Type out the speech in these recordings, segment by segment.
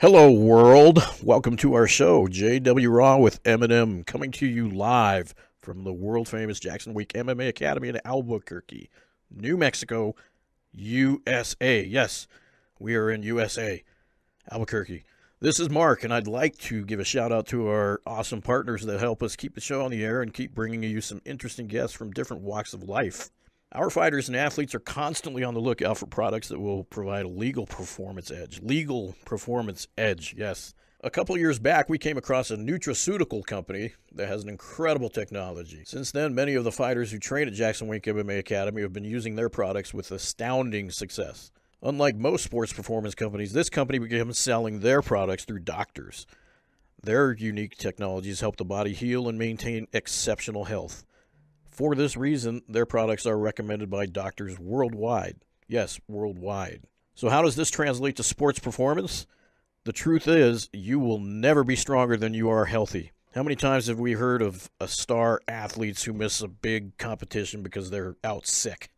Hello, world. Welcome to our show, JW Raw with M&M, coming to you live from the world-famous Jackson Week MMA Academy in Albuquerque, New Mexico, USA. Yes, we are in USA, Albuquerque. This is Mark, and I'd like to give a shout-out to our awesome partners that help us keep the show on the air and keep bringing you some interesting guests from different walks of life. Our fighters and athletes are constantly on the lookout for products that will provide a legal performance edge. Legal performance edge, yes. A couple years back, we came across a nutraceutical company that has an incredible technology. Since then, many of the fighters who train at Jackson Wink MMA Academy have been using their products with astounding success. Unlike most sports performance companies, this company began selling their products through doctors. Their unique technologies help the body heal and maintain exceptional health. For this reason, their products are recommended by doctors worldwide. Yes, worldwide. So how does this translate to sports performance? The truth is, you will never be stronger than you are healthy. How many times have we heard of star athletes who miss a big competition because they're out sick?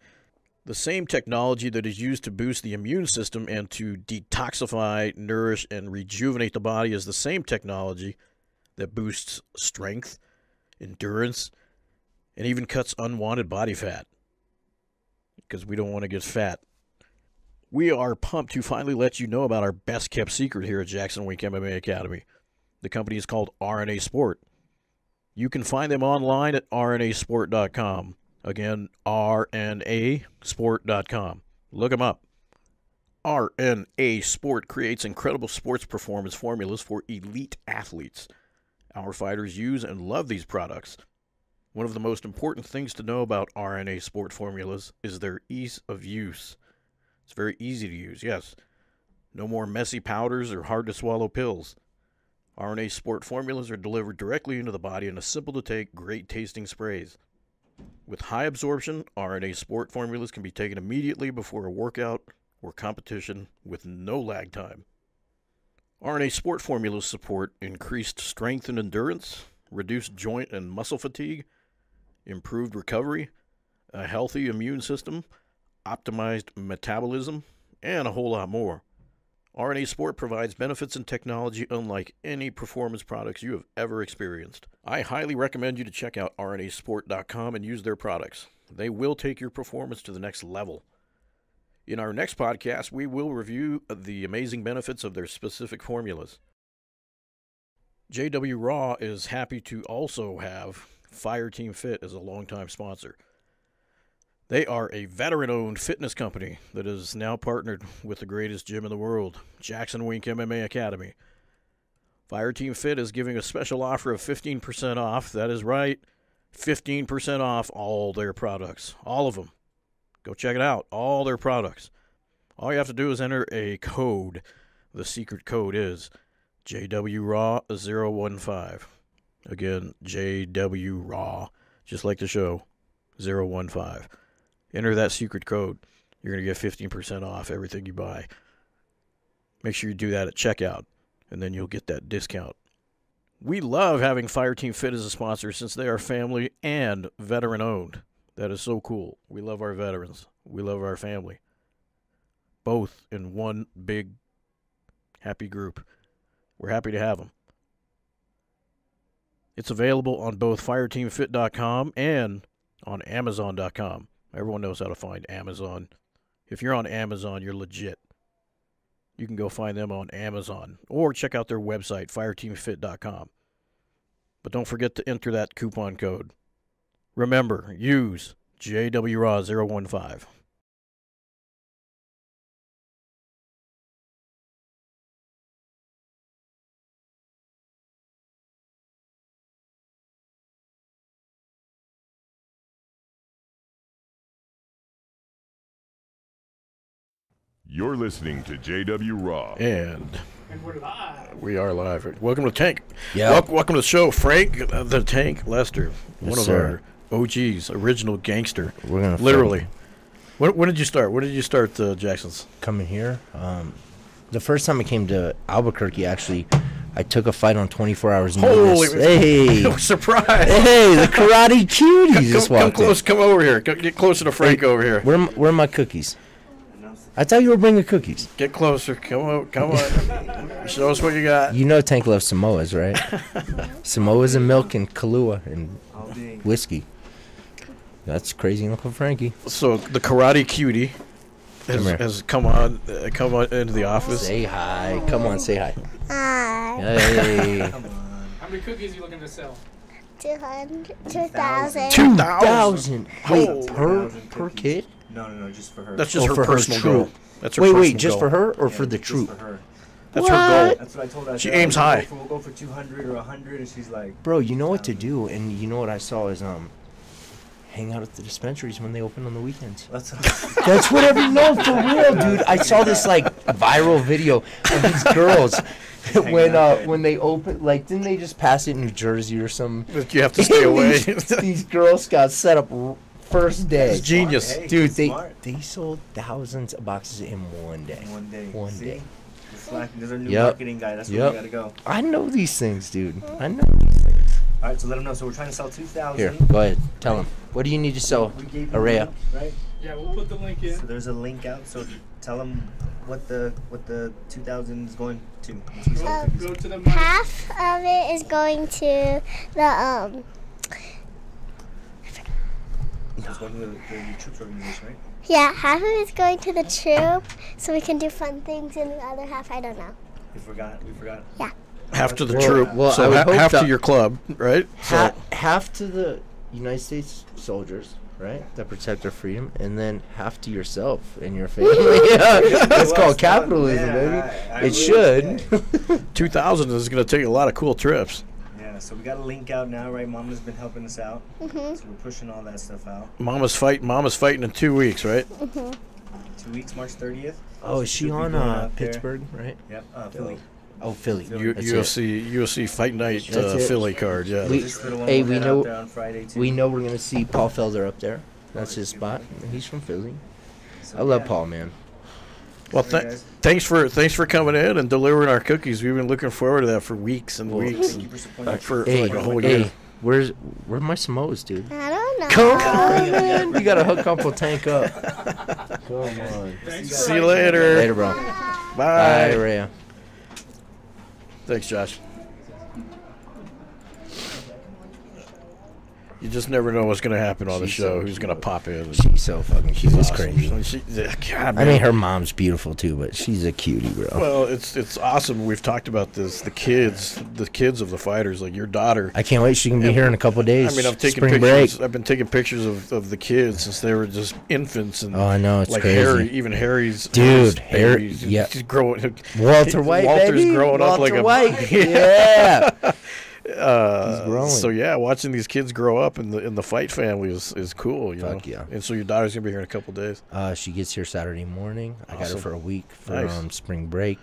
The same technology that is used to boost the immune system and to detoxify, nourish, and rejuvenate the body is the same technology that boosts strength, endurance, and even cuts unwanted body fat, because we don't want to get fat. We are pumped to finally let you know about our best-kept secret here at Jackson Wink MMA Academy. The company is called RNA Sport. You can find them online at rnasport.com. Again, rnasport.com. Look them up. RNA Sport creates incredible sports performance formulas for elite athletes. Our fighters use and love these products. One of the most important things to know about RNA Sport formulas is their ease of use. It's very easy to use, yes. No more messy powders or hard-to-swallow pills. RNA Sport formulas are delivered directly into the body in a simple-to-take, great-tasting sprays. With high absorption, RNA Sport formulas can be taken immediately before a workout or competition with no lag time. RNA Sport formulas support increased strength and endurance, reduced joint and muscle fatigue, improved recovery, a healthy immune system, optimized metabolism, and a whole lot more. RNA Sport provides benefits and technology unlike any performance products you have ever experienced. I highly recommend you to check out rnasport.com and use their products. They will take your performance to the next level. In our next podcast, we will review the amazing benefits of their specific formulas. JW Raw is happy to also have Fireteam Fit as a longtime sponsor. They are a veteran-owned fitness company that is now partnered with the greatest gym in the world, Jackson Wink MMA Academy. Fireteam Fit is giving a special offer of 15% off. That is right, 15% off all their products, all of them. Go check it out, all their products. All you have to do is enter a code. The secret code is JWRAW015. Again, JW Raw, just like the show, 015. Enter that secret code. You're going to get 15% off everything you buy. Make sure you do that at checkout, and then you'll get that discount. We love having Fireteam Fit as a sponsor since they are family and veteran-owned. That is so cool. We love our veterans. We love our family. Both in one big, happy group. We're happy to have them. It's available on both fireteamfit.com and on amazon.com. Everyone knows how to find Amazon. If you're on Amazon, you're legit. You can go find them on Amazon or check out their website, fireteamfit.com. But don't forget to enter that coupon code. Remember, use JWRAW015. You're listening to JW Raw. And we're live. We are live. Welcome to Tank. Yeah. Welcome to the show, Frank the Tank Lester. One of sir. our OGs, original gangster. We're gonna literally. When did you start? When did you start Jackson's? coming here. The first time I came to Albuquerque, actually, I took a fight on 24 hours notice. Holy! Hey, Surprise! hey, the Karate Cutie just come walked close. in. Come over here. Get closer to Frank over here. Where are my cookies? I thought you were bringing cookies. Get closer. Come on. Show us what you got. You know Tank loves Samoas, right? Samoas and milk and Kahlua and whiskey. That's crazy Uncle Frankie. So the karate cutie has come on into the office. Say hi. Come on, say hi. Hi. Hey. How many cookies are you looking to sell? 2,000. 2,000. Wait, Oh. per kid? No, just for her. That's just Oh, her for her personal troop. goal. That's her Wait, personal just goal. for her or Yeah, for the just troop? For her. That's her goal. That's what I told her. I She said, aims high. We'll go for 200 or 100, and she's like, Bro, you know what to do, and you know what I saw is hang out at the dispensaries when they open on the weekends. that's That's whatever. No, for real, dude. I saw this like viral video of these girls when they open. Like, didn't they just pass it in New Jersey or something? But you have to stay away. These girls got set up first day. It's genius. Hey, Dude, smart. they sold thousands of boxes in one day. One See? day. We're slacking. There's our new Yep. marketing guy. That's where we gotta go. I know these things, dude. I know these things. All right, so let them know. So we're trying to sell 2,000. Here, go ahead. Tell them. What do you need to sell, We gave you a Araya? link, right? Yeah, we'll put the link in. So there's a link out. So tell them what the 2,000 is going to. Once we sell the cookies. Go to the mic. Half of it is going to the So it's going to the troops organization, right? yeah, half of it is going to the troop, so we can do fun things, and the other half I don't know. We forgot. Half to the Well- troop. well, I so would hope half to that- your club, right? So Half to the United States soldiers, right, that protect our freedom, and then half to yourself and your family. It's Well called done. capitalism, Yeah, baby. I It really- should. 2,000 is going to take a lot of cool trips. Yeah, so we got a link out now, right? Mama's been helping us out. Mhm. So we're pushing all that stuff out. Mama's fighting in 2 weeks, right? 2 weeks, March 30th. Oh, is she Should be on going out there. Pittsburgh, right? Yep, Philly. Oh, Philly. U- That's UFC Fight Night That's it. Philly card, yeah. We- This little one hey, will we head know- out there on Friday too. We know we're gonna see Paul Felder up there. That's his spot. He's from Philly. So, I love yeah. Paul, man. Well, Sorry, guys. thanks for coming in and delivering our cookies. We've been looking forward to that for weeks and weeks, Thank you for supporting like us. for Hey, like a whole year. hey, where my Samoas, dude? I don't know. Come on, man. You gotta hook Uncle Tank up. Come on. See you later. Later, bro. Bye. Bye, Rhea. Thanks, Josh. You just never know what's going to happen on the She's show. so Who's going to pop in? She's so fucking cute. It's awesome. crazy. God, I man. mean, her mom's beautiful too, but she's a cutie, bro. Well, it's awesome. We've talked about this. The kids of the fighters, like your daughter. I can't wait. She can be here in a couple of days. I mean, I'm taking Spring pictures. break. I've been taking pictures of the kids since they were just infants, and Oh, I know, it's like crazy. Harry, even Harry's Dude, Harry, Harry- he's yeah. growing. Walter White, Walter's baby. growing up like Walter a White. Yeah. He's growing. So yeah, watching these kids grow up in the fight family is cool. You Fuck know? yeah. And so your daughter's gonna be here in a couple days. She gets here Saturday morning. I got her Awesome. for a week for Nice. spring break.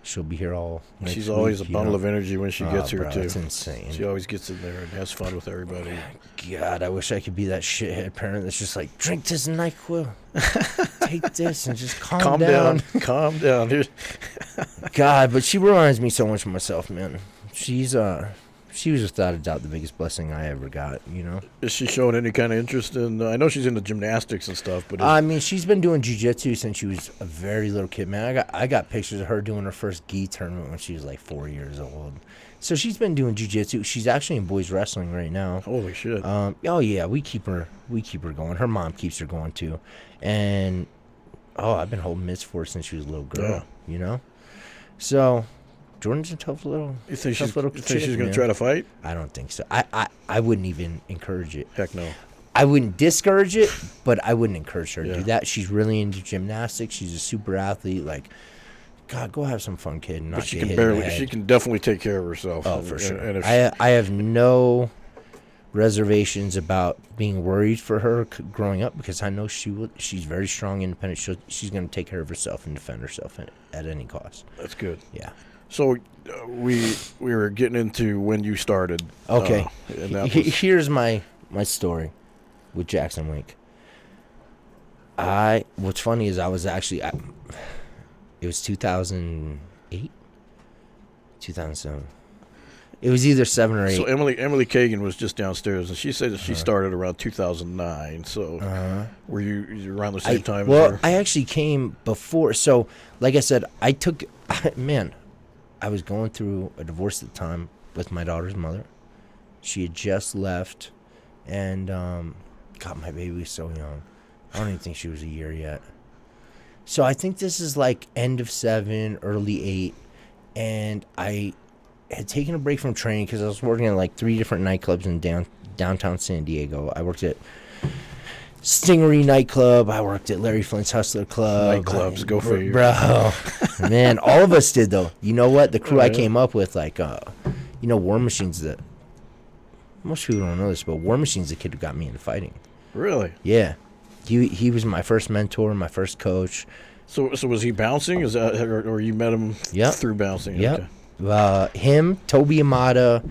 She'll be here all next She's always a week, you bundle know. of energy when she Oh, gets here bro, too. It's insane. She always gets in there and has fun with everybody. God, I wish I could be that shithead parent that's just like, drink this NyQuil, take this, and just calm down. Calm down, dude. God, but she reminds me so much of myself, man. She was without a doubt the biggest blessing I ever got, you know? Is she showing any kind of interest in? I know she's into gymnastics and stuff, but I mean, she's been doing jiu-jitsu since she was a very little kid, man. I got pictures of her doing her first gi tournament when she was like 4 years old. So she's been doing jiu-jitsu. She's actually in boys wrestling right now. holy shit. Oh yeah, we keep her going. Her mom keeps her going too. And I've been holding mitts for her since she was a little girl, Yeah. you know? So Jordan's a tough little You think tough she's little going chick, to man. try to fight? I don't think so. I wouldn't even encourage it. Heck no. I wouldn't discourage it, but I wouldn't encourage her to Yeah. do that. She's really into gymnastics. She's a super athlete. Like, God, go have some fun, kid. And not But she get can hit in the barely. She head. can definitely take care of herself. Oh, for sure. And if I have no reservations about being worried for her growing up because I know she's very strong, independent. She's going to take care of herself and defend herself at any cost. that's good. Yeah. So we were getting into when you started. Okay. And that was, Here's my story with Jackson Wink. What's funny is I was actually it was 2008, 2007. It was either 7 or 8. So Emily Kagan was just downstairs, and she said that she started around 2009. So were you around the same time? Well, as her? I actually came before. So, like I said, I was going through a divorce at the time with my daughter's mother. She had just left, and God, my baby was so young. I don't even think she was a year yet. So I think this is like end of 7, early 8, and I had taken a break from training because I was working at like 3 different nightclubs in downtown San Diego. I worked at Stingery nightclub. I worked at Larry Flint's Hustler Club. Nightclubs, go for you, bro. Man, all of us did though. You know what? The crew I came up with, like, War Machine's the. Most people don't know this, but War Machine's the kid who got me into fighting. Really? Yeah, he was my first mentor, my first coach. So was he bouncing? Is that or you met him through bouncing? Yep. Okay. Him, Toby Amata,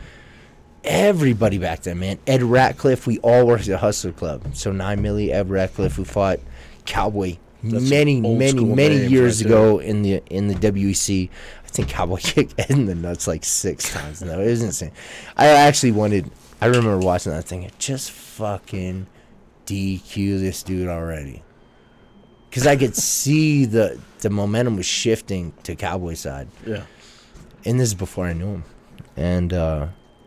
everybody back then, man. Ed Ratcliffe, we all worked at Hustler Club. So 9 Milli, Ed Ratcliffe, who fought Cowboy many years ago in the WEC. I think Cowboy kicked Ed in the nuts like 6 times. No, it was insane. I remember watching that thing. Just fucking DQ this dude already. Because I could see the momentum was shifting to Cowboy's side. Yeah. And this is before I knew him. And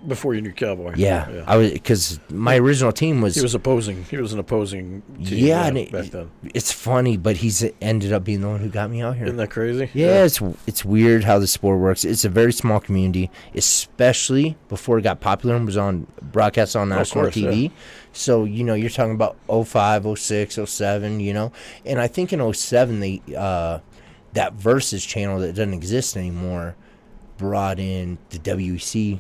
before you knew Cowboy. Yeah. I was, because my original team was. He was an opposing team. Yeah, back then. It's funny, but he's ended up being the one who got me out here. Isn't that crazy? Yeah, it's weird how the sport works. It's a very small community, especially before it got popular and was on broadcast on national TV. Yeah. So, you're talking about 05, 06, 07, And I think in 07, they that Versus channel that doesn't exist anymore brought in the WEC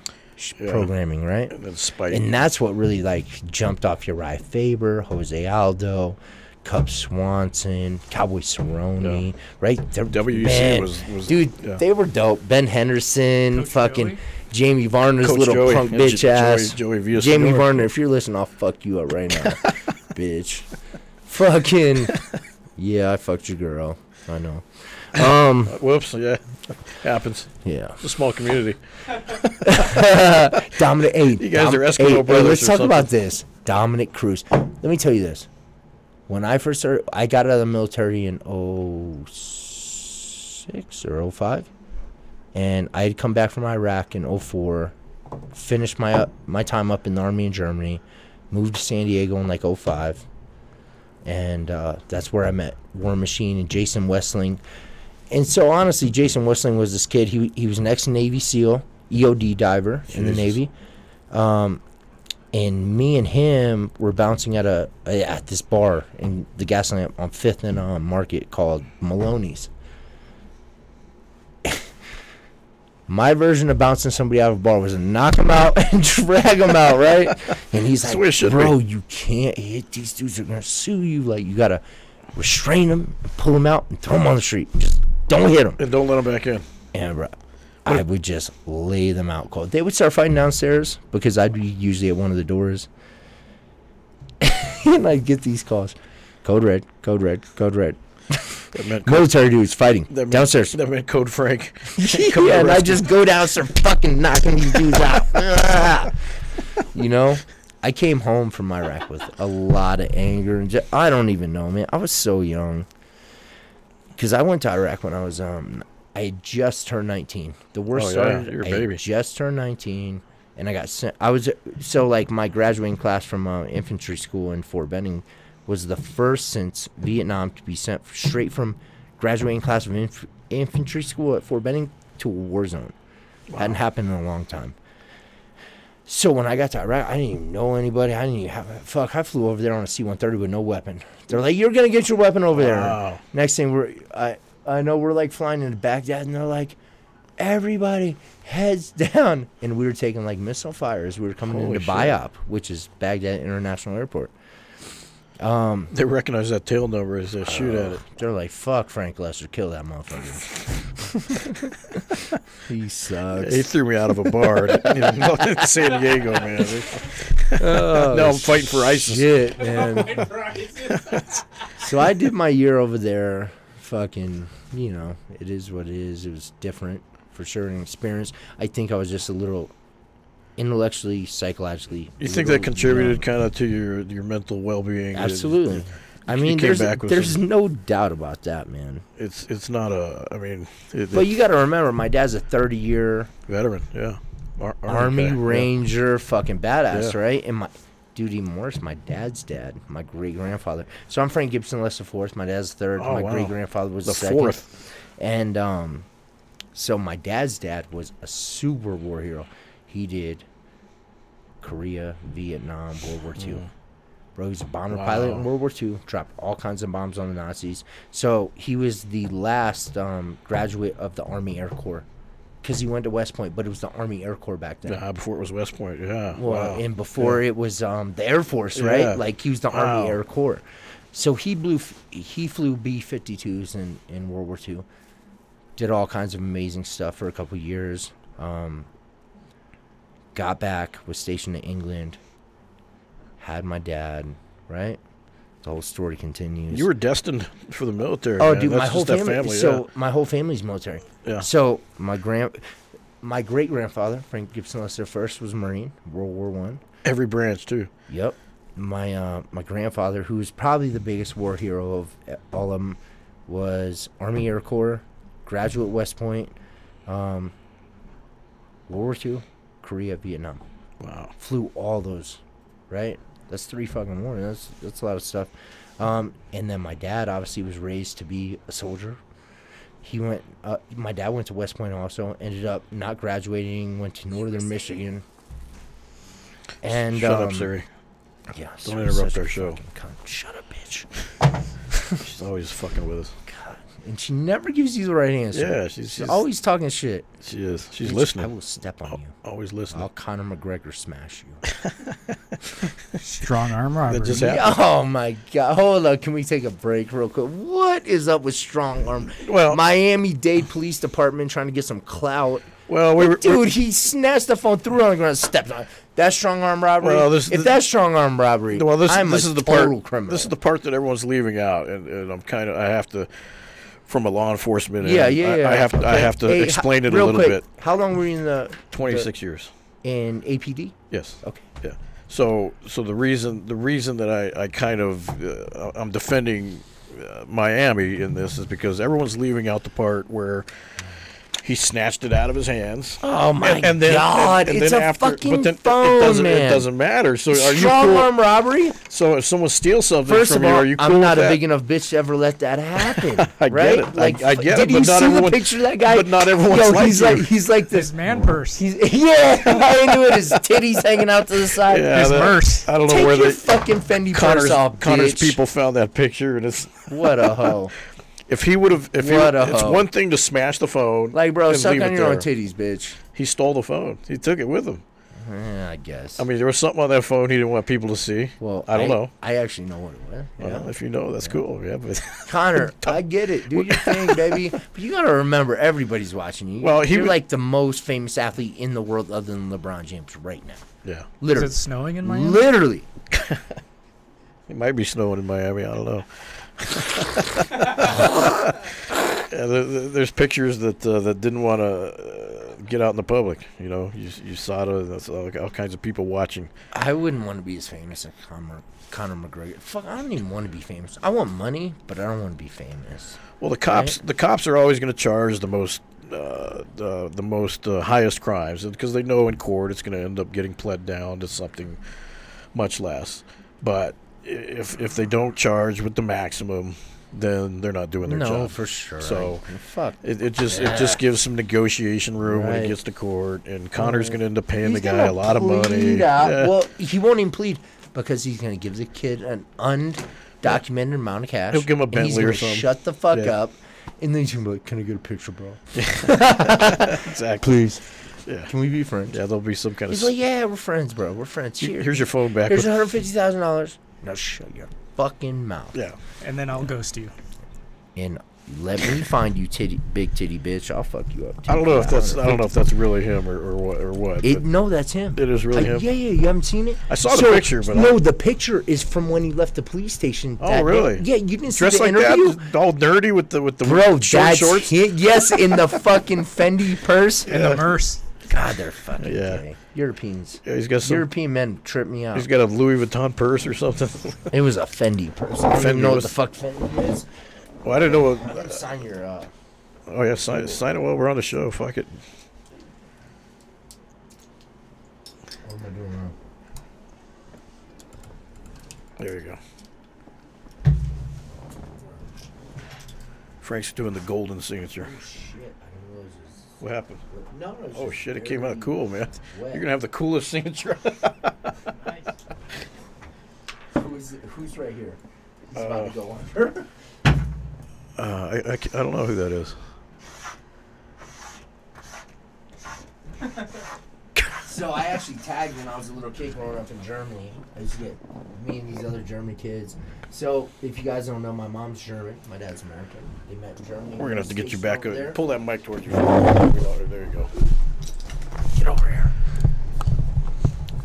programming, right? And that's what really, jumped off Uriah Faber, Jose Aldo, Cub Swanson, Cowboy Cerrone, right? WEC was dude, they were dope. Ben Henderson, Coach fucking Joey? Jamie Varner's Coach little Joey, punk bitch ass. Joey Jamie Varner, if you're listening, I'll fuck you up right now, bitch. Fucking, yeah, I fucked your girl. I know. Whoops, yeah. Happens. Yeah. It's a small community. Dominic, you guys are Eskimo brothers. Let's talk something. about this. Dominic Cruz. Let me tell you this. When I first started, I got out of the military in 06 or 05. And I had come back from Iraq in 04, finished my time up in the Army in Germany, moved to San Diego in 05. And that's where I met War Machine and Jason Westling. And so, honestly, Jason Westling was this kid. He was an ex-Navy SEAL, EOD diver in the Navy. And me and him were bouncing at this bar in the gasoline on 5th and Market called Maloney's. My version of bouncing somebody out of a bar was to knock them out and drag them out, right? And he's like, bro, you can't hit these dudes. They're going to sue you. You got to restrain them, and pull them out, and throw them on the street. Just don't hit them. And don't let them back in. And, bro, I would just lay them out cold. They would start fighting downstairs because I'd be usually at one of the doors. And I'd get these calls. Code red, code red, code red. Military dudes fighting downstairs. That meant Code Frank. Yeah, and I just go down and start fucking knocking these dudes out. I came home from Iraq with a lot of anger. And I don't even know, man. I was so young. Because I went to Iraq when I was, I had just turned 19. The worst started. You're a I baby. had just turned 19. And I got sent. My graduating class from infantry school in Fort Benning was the first since Vietnam to be sent straight from graduating class of infantry school at Fort Benning to a war zone. Wow. Hadn't happened in a long time. So when I got to Iraq, I didn't even know anybody. I didn't even have I flew over there on a C-130 with no weapon. They're like, "You're gonna get your weapon over there." Next thing I know we're flying into Baghdad, and they're like, "Everybody heads down," and we were taking missile fires. We were coming into BIOP, which is Baghdad International Airport. They recognize that tail number as they shoot at it. They're like, "Fuck Frank Lester, kill that motherfucker." He sucks. He threw me out of a bar in San Diego, man. Now I'm fighting for ISIS. Shit, man. So I did my year over there. Fucking, it is what it is. It was different for sure, an experience. I think I was just a little intellectually, psychologically. You think that contributed kind of to your mental well-being? Absolutely. I You mean, came there's back with there's some- no doubt about that, man. It's not a. I mean, But you got to remember, my dad's a 30-year veteran. Yeah. Army guy, yeah. Ranger, fucking badass, Yeah. right? And my dude, even worse, my dad's dad, my great grandfather. So I'm Frank Gibson, less the fourth. My dad's the third. Oh, my wow. great grandfather was The second. fourth. And so my dad's dad was a super war hero. He did Korea, Vietnam, World War II. Bro, he was a bomber pilot in World War II, dropped all kinds of bombs on the Nazis. So he was the last graduate of the Army Air Corps because he went to West Point, but it was the Army Air Corps back then. Yeah, before it was West Point. Yeah. Well, wow. and before it was the Air Force, right? Yeah. Like he was the Army Air Corps. So he flew B-52s in World War II. Did all kinds of amazing stuff for a couple years. Got back, was stationed in England. Had my dad, right? The whole story continues. You were destined for the military. Oh, man. dude, That's my whole just that family. So my whole family's military. Yeah. So my great grandfather, Frank Gibson Lester first, was a Marine, World War One. Every branch too. Yep. My grandfather, who was probably the biggest war hero of all of them, was Army Air Corps, graduate West Point, World War II, Korea, Vietnam. Wow. Flew all those, right? That's 3 fucking wars. That's a lot of stuff. And then my dad obviously was raised to be a soldier. He went. My dad went to West Point also. Ended up not graduating. Went to Northern Michigan. And Shut up, Siri. Yeah. Don't interrupt our show. Shut up, bitch. She's always fucking with us. God. And she never gives you the right answer. Yeah, she's always talking shit. She is. She's Bitch, listening. I will step on you. Always listening. I'll Conor McGregor smash you. Strong arm robbery. That just happened. Oh my God! Hold on, can we take a break real quick? What is up with strong arm? Well- Miami-Dade Police Department trying to get some clout. Well, we were. Dude, he snatched the phone, threw it on the ground, stepped on it. That's strong arm robbery. Well, if that's strong arm robbery, Well, this I'm is a the total part. criminal. This is the part that everyone's leaving out, and I have to, from a law enforcement. yeah, end, yeah. I have to Hey, explain it a real little quick, bit. How long were you in the 26 years. in APD? Yes. Okay. Yeah. So the reason that I kind of I'm defending Miami in this is because everyone's leaving out the part where he snatched it out of his hands. Oh my and then, God! and It's then a after, fucking but then phone, man. It doesn't matter. So are you strong cool? arm robbery? So if someone steals something First from of you, all, are you cool I'm not with a that? big enough bitch to ever let that happen. I right? get it. Like, I get did it. you But not see everyone. the picture of that guy? But not everyone's Yo, like he's you. like he's like this His man purse. Yeah, I knew it. His titties hanging out to the side. Yeah, His purse. I don't know Take where your the fucking Fendi purse off, Connor's bitch. people found that picture, and it's What a hoe. if he would have. What a It's hoe. one thing to smash the phone. Like, bro, and suck leave on it your own there. titties, bitch. He stole the phone. He took it with him. I guess. I mean, there was something on that phone he didn't want people to see. Well, I don't know. I actually know what it was. Yeah. Well, if you know, that's cool. Yeah, but Connor, I get it. Do your thing, baby. But you got to remember, everybody's watching you. Well, he You're was- like the most famous athlete in the world other than LeBron James right now. yeah, Is Literally. it snowing in Miami? Literally. it might be snowing in Miami. I don't know. Yeah, there's pictures that didn't want to get out in the public. You know, you saw that's all kinds of people watching. I wouldn't want to be as famous as Conor McGregor. Fuck, I don't even want to be famous. I want money, but I don't want to be famous. Well, the cops are always going to charge the most highest crimes because they know in court it's going to end up getting pled down to something much less. But if they don't charge with the maximum, then they're not doing their job. No, for sure. So fuck. it just gives some negotiation room when Right. it gets to court, and Connor's going to end up paying the He's guy gonna a lot of money. plead out. Yeah. Well, he won't even plead because he's going to give the kid an undocumented amount of cash. He'll give him a and he's Bentley or gonna something. Shut the fuck Yeah. up. And then he's going to be like, can I get a picture, bro? Exactly. Please. Yeah. Can we be friends? Yeah, there'll be some kind He's of. like, yeah, we're friends, bro. We're friends. Here. Here's your phone back. Here's $150,000. Now shut your fucking mouth. Yeah. And then I'll ghost you. And let me find you, big titty bitch. I'll fuck you up. Too. I don't know if that's really him or what. but No, that's him. It is really him? Yeah, you haven't seen it. I saw the picture, but no, the picture is from when he left the police station. Oh, that really? day. Yeah, you didn't see dressed the like interview. that, all dirty with the Bro, short that's shorts. yes, in the fucking Fendi purse. And the Merce. God, they're fucking Yeah. gay. Europeans. Yeah, he's got some. European men trip me out. He's got a Louis Vuitton purse or something. It was a Fendi person. I don't even Fendi know what was- the fuck Fendi is. Well, I didn't know. I'm gonna sign your. Oh yeah, sign it while we're on the show. Fuck it. What am I doing wrong? There you go. Frank's doing the golden signature. Oh shit! I didn't realize it was. What happened? No, it's Oh just shit! It came out very cool, man. wet. You're gonna have the coolest signature. Who's right here? He's about to go under. I don't know who that is. So I actually tagged when I was a little kid growing up in Germany. I used to get me and these other German kids. So if you guys don't know, my mom's German, my dad's American. They met in Germany. We're gonna have to get you back. Over there. Pull that mic towards you. There you go. Get over here.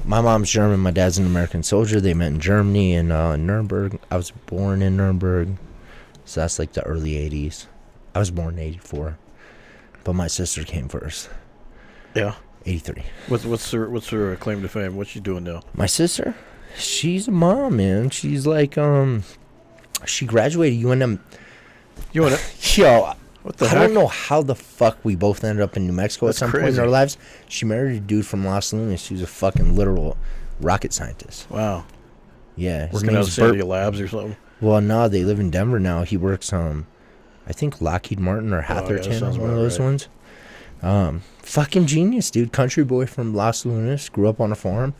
My mom's German. My dad's an American soldier. They met in Germany in Nuremberg. I was born in Nuremberg, so that's like the early '80s. I was born in '84, but my sister came first. Yeah. '83. What's her claim to fame? What's she doing now? My sister, she's a mom, man. She's like she graduated UNM. You want it? Yo, What the I heck? don't know how the fuck we both ended up in New Mexico That's at some point in crazy. our lives. She married a dude from Los Lunas. He was a fucking literal rocket scientist. Wow. Yeah, his Working out of name's Bert. Sandia Labs or something. Well, no, they live in Denver now. He works I think Lockheed Martin or yeah, that Hatherton sounds is one about of those right. ones. Fucking genius, dude. Country boy from Los Lunas. Grew up on a farm.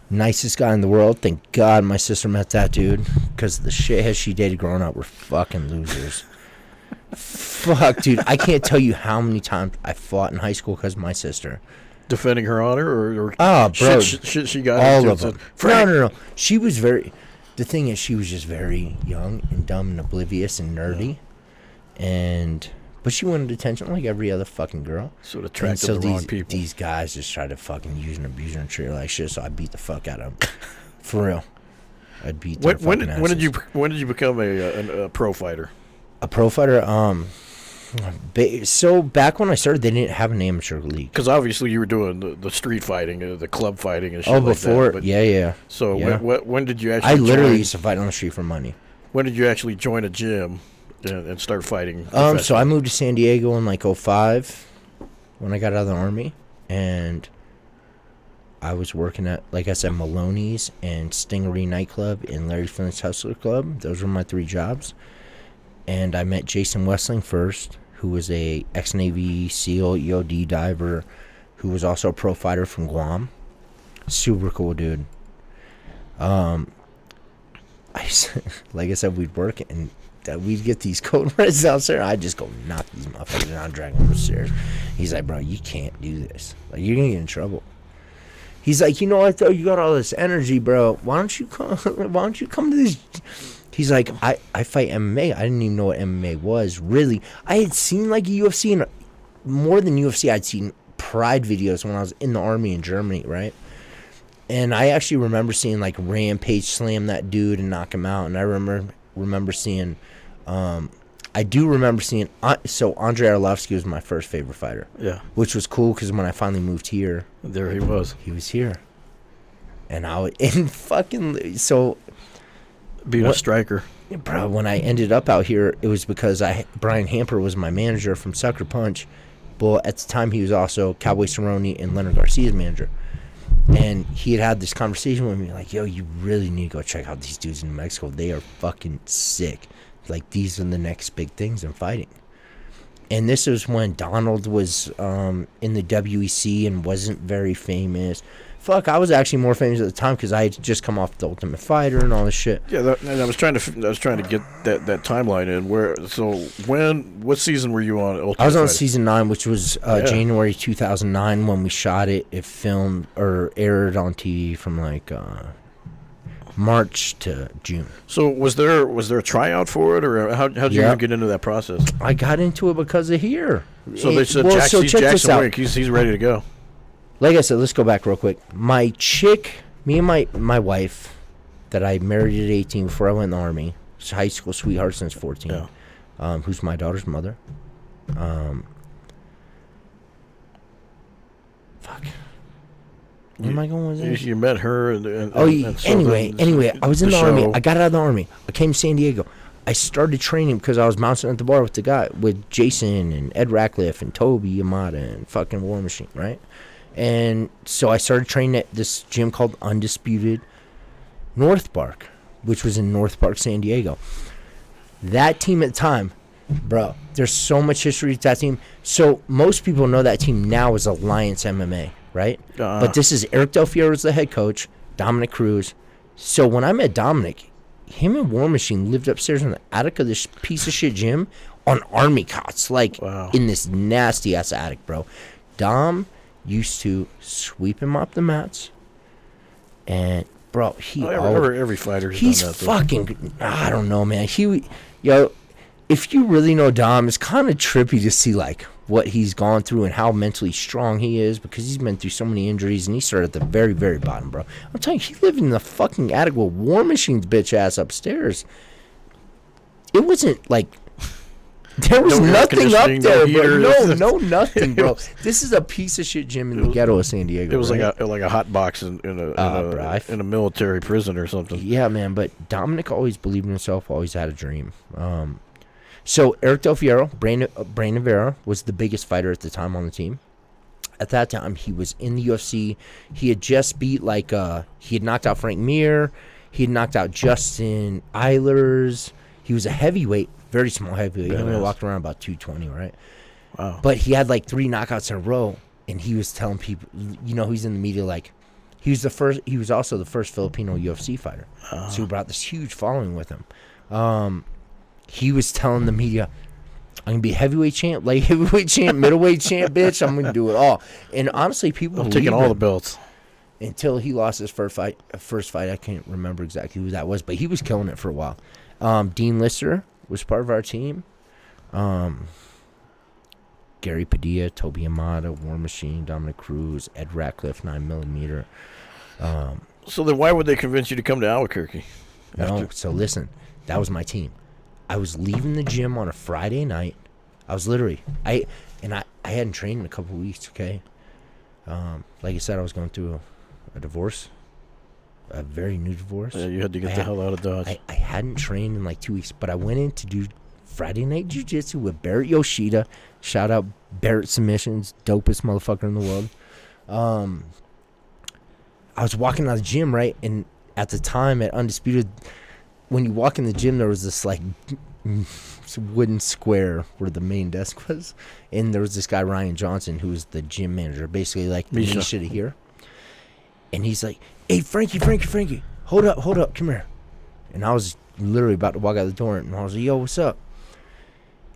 Nicest guy in the world. Thank God my sister met that dude. Because the shitheads she dated growing up were fucking losers. Fuck, dude. I can't tell you how many times I fought in high school because of my sister. Defending her honor or Oh, bro. shit she got All into of and them. said, No. She was very... The thing is, she was just very young and dumb and oblivious and nerdy. But she wanted attention like every other fucking girl. So it And attracted so the wrong people. these guys just tried to fucking use and abuse her and treat her like shit, so I beat the fuck out of them. For real. I'd beat their When fucking did asses. you become a pro fighter? A pro fighter, so back when I started, they didn't have an amateur league. Because obviously you were doing the street fighting, the club fighting, and shit Oh, like before, that. But- yeah. So Yeah. when did you actually? I literally join, used to fight on the street for money. when did you actually join a gym and start fighting? So I professionally? moved to San Diego in like '05 when I got out of the army, and I was working at, like I said, Maloney's and Stingery nightclub and Larry Flint's Hustler Club. Those were my 3 jobs. And I met Jason Westling first, who was a ex-Navy SEAL EOD diver, who was also a pro fighter from Guam. Super cool dude. Like I said, we'd work and we'd get these code reds downstairs. I'd just go knock these motherfuckers down, drag them upstairs. He's like, bro, you can't do this. Like, you're gonna get in trouble. He's like, you know what though? You got all this energy, bro. Why don't you come? Why don't you come to this? He's like, I fight MMA. I didn't even know what MMA was. Really, I had seen like UFC and more than UFC. I'd seen Pride videos when I was in the army in Germany, right? And I actually remember seeing like Rampage slam that dude and knock him out. And I remember seeing, I do remember seeing. So Andrei Arlovsky was my first favorite fighter. Yeah, Which was cool because when I finally moved here, there he was. he was here. And so, Being a What- striker. bro, when I ended up out here, it was because Brian Hamper was my manager from Sucker Punch. But at the time, he was also Cowboy Cerrone and Leonard Garcia's manager. And he had this conversation with me, like, yo, you really need to go check out these dudes in New Mexico. They are fucking sick. Like, these are the next big things in fighting. And this was when Donald was in the WEC and wasn't very famous. Fuck, I was actually more famous at the time because I had just come off The Ultimate Fighter and all this shit. Yeah, and I was trying to get that timeline in. What season were you on? Ultimate I was on Fighter? season 9, which was Yeah. January 2009 when we shot it. It filmed or aired on TV from like March to June. So was there a tryout for it, or how did you Yeah. even get into that process? I got into it because of here. So they said Well, so check this Jackson out. Wink, he's ready to go. Like I said, let's go back real quick. My chick, me and my wife that I married at 18 before I went in the Army, was high school sweetheart since 14, Yeah. who's my daughter's mother. fuck. Where am I going with this? You met her, and so anyway, I was in the show. Army. I got out of the Army. I came to San Diego. I started training because I was bouncing at the bar with the guy, with Jason and Ed Ratcliffe and Toby Yamada and fucking War Machine, right? And so I started training at this gym called Undisputed North Park, which was in North Park, San Diego. That team at the time, bro, there's so much history with that team. So most people know that team now as Alliance MMA, right? But this is Eric Del Fierro was the head coach, Dominic Cruz. So when I met Dominic, him and War Machine lived upstairs in the attic of this piece of shit gym on army cots, like in this nasty ass attic, bro. Dom used to sweep and mop the mats, and bro, every fighter. He's done that, fucking. I don't know, man. If you really know Dom, it's kind of trippy to see like what he's gone through and how mentally strong he is, because he's been through so many injuries and he started at the very, very bottom, bro. I'm telling you, he lived in the fucking attic with War Machine's bitch ass upstairs. It wasn't like there was nothing up there, bro. No, nothing, bro. This is a piece of shit gym in the ghetto of San Diego. It was right? like a hot box in a military prison or something. Yeah, man. But Dominic always believed in himself. Always had a dream. So Eric Del Fierro, Brandon Vera, was the biggest fighter at the time on the team. At that time, he was in the UFC. He had just beat he had knocked out Frank Mir. He had knocked out Justin Eilers. He was a heavyweight, very small heavyweight. He only walked around about 220, right? Wow. But he had like 3 knockouts in a row, and he was telling people, he's in the media like he was the first. He was also the first Filipino UFC fighter, so he brought this huge following with him. He was telling the media, I'm going to be heavyweight champ, light heavyweight champ, middleweight champ, bitch. I'm going to do it all. And honestly, people I'm taking all the belts. Until he lost his first fight. I can't remember exactly who that was, but he was killing it for a while. Dean Lister was part of our team. Gary Padilla, Toby Yamada, War Machine, Dominic Cruz, Ed Ratcliffe, 9mm. So then why would they convince you to come to Albuquerque? No, so listen, that was my team. I was leaving the gym on a Friday night. I was literally I hadn't trained in a couple of weeks. Okay, like I said, I was going through a divorce, a very new divorce. Yeah, you had to get the hell out of Dodge. I hadn't trained in like 2 weeks, but I went in to do Friday night jiu-jitsu with Barrett Yoshida. Shout out Barrett Submissions, dopest motherfucker in the world. I was walking out of the gym, right, and at the time at Undisputed, when you walk in the gym, there was this like wooden square where the main desk was, and there was this guy Ryan Johnson who was the gym manager, basically like the Misha to here. And he's like, "Hey, Frankie, hold up, come here." And I was literally about to walk out the door, and I was like, "Yo, what's up?"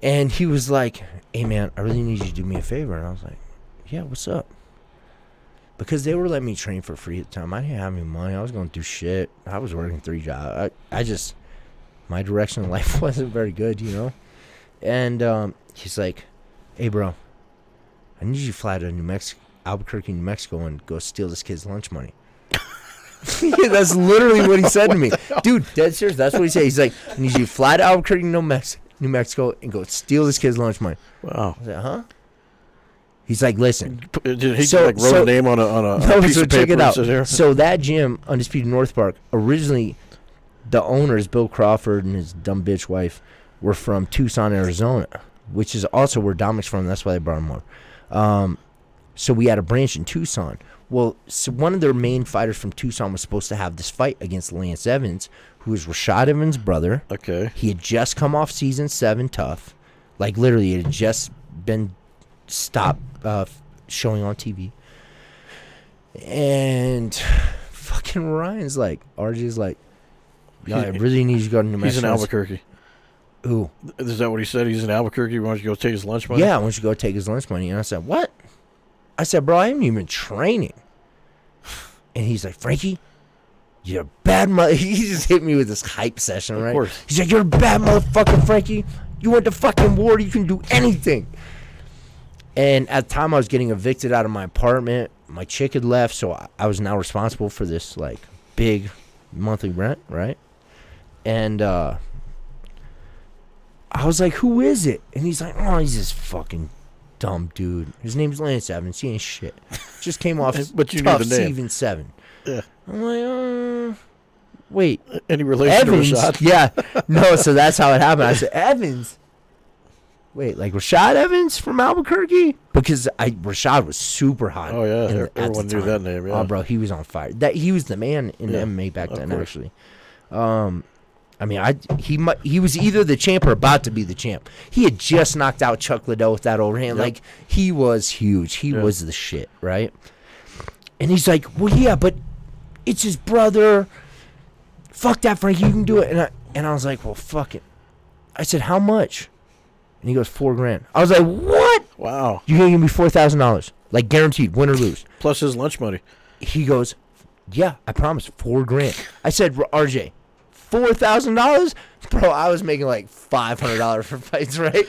And he was like, "Hey, man, I really need you to do me a favor." And I was like, "Yeah, what's up?" Because they were letting me train for free at the time. I didn't have any money. I was going through shit. I was working 3 jobs. My direction in life wasn't very good, And he's like, "Hey, bro, I need you to fly to Albuquerque, New Mexico, and go steal this kid's lunch money." Yeah, that's literally what he said to me. Dude, dead serious. That's what he said. He's like, "I need you to fly to Albuquerque, New Mexico, and go steal this kid's lunch money." Wow. I was like, huh? He's like, "Listen." Did he wrote a name on a piece of paper? Check it out. Here? So that gym, Undisputed North Park, originally the owners, Bill Crawford and his dumb bitch wife, were from Tucson, Arizona, which is also where Dominic's from. That's why they brought him over. So we had a branch in Tucson. Well, so one of their main fighters from Tucson was supposed to have this fight against Lance Evans, who is Rashad Evans' brother. Okay. He had just come off season 7 Tough. Like, literally, it had just been stopped showing on TV. And fucking Ryan's like, RJ's like, "No, I really need you to go to New Mexico." He's in Albuquerque. Who? Is that what he said? He's in Albuquerque? Why don't you go take his lunch money? Yeah, I want you to go take his lunch money. And I said, "What?" I said, "Bro, I haven't even been training." And he's like, "Frankie, you're a bad mother." He just hit me with this hype session, right? Of course. He's like, "You're a bad motherfucker, Frankie. You went to fucking war. You can do anything." And at the time, I was getting evicted out of my apartment. My chick had left, so I was now responsible for this, like, big monthly rent, right? And I was like, "Who is it?" And he's like, "Oh, he's this fucking dumb dude. His name's Lance Evans. He ain't shit. Just came off But you knew tough the name. Steven 7. Yeah. I'm like, wait. Any relation Evans? to Rashad? Yeah. No, so that's how it happened. I said, Evans? Wait, like Rashad Evans from Albuquerque? Because Rashad was super hot. Oh, yeah. at the Everyone knew time. that name, yeah. Oh, bro, he was on fire. He was the man in Yeah, MMA back of then, course. actually. I mean, he was either the champ or about to be the champ. He had just knocked out Chuck Liddell with that overhand. Yep. Like, he was huge. He was the shit, right? And he's like, well, yeah, but it's his brother. Fuck that, Frank. You can do it. And I was like, well, fuck it. I said, how much? And he goes, $4,000. I was like, what? Wow. You're going to give me $4,000. Like, guaranteed, win or lose. Plus his lunch money. He goes, yeah, I promise, $4,000. I said, RJ, $4,000? Bro, I was making like $500 for fights, right?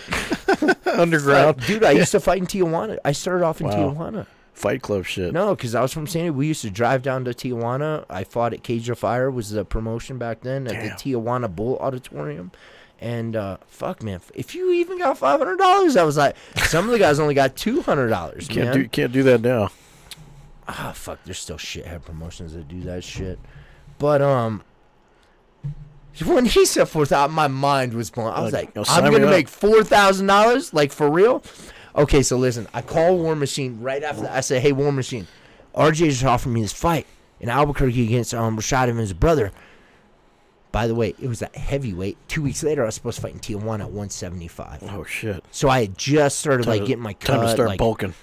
Underground. Like, dude, I used to fight in Tijuana. I started off in Tijuana. Fight club shit. No, because I was from San Diego. We used to drive down to Tijuana. I fought at Cage of Fire, was the promotion back then at the Tijuana Bull Auditorium. And fuck, man, if you even got $500, I was like, some of the guys only got $200. Can't do that now. Ah, fuck, there's still shithead promotions that do that shit. But when he said 4,000, my mind was blown. I was like, I'm gonna make $4,000, like for real. Okay, so listen, I call War Machine right after that. I said, hey, War Machine, RJ just offered me this fight in Albuquerque against Rashad Evans' brother. By the way, it was at heavyweight. 2 weeks later, I was supposed to fight in Tijuana at 175. Oh, shit. So I had just started getting my cut. Time to start like, bulking.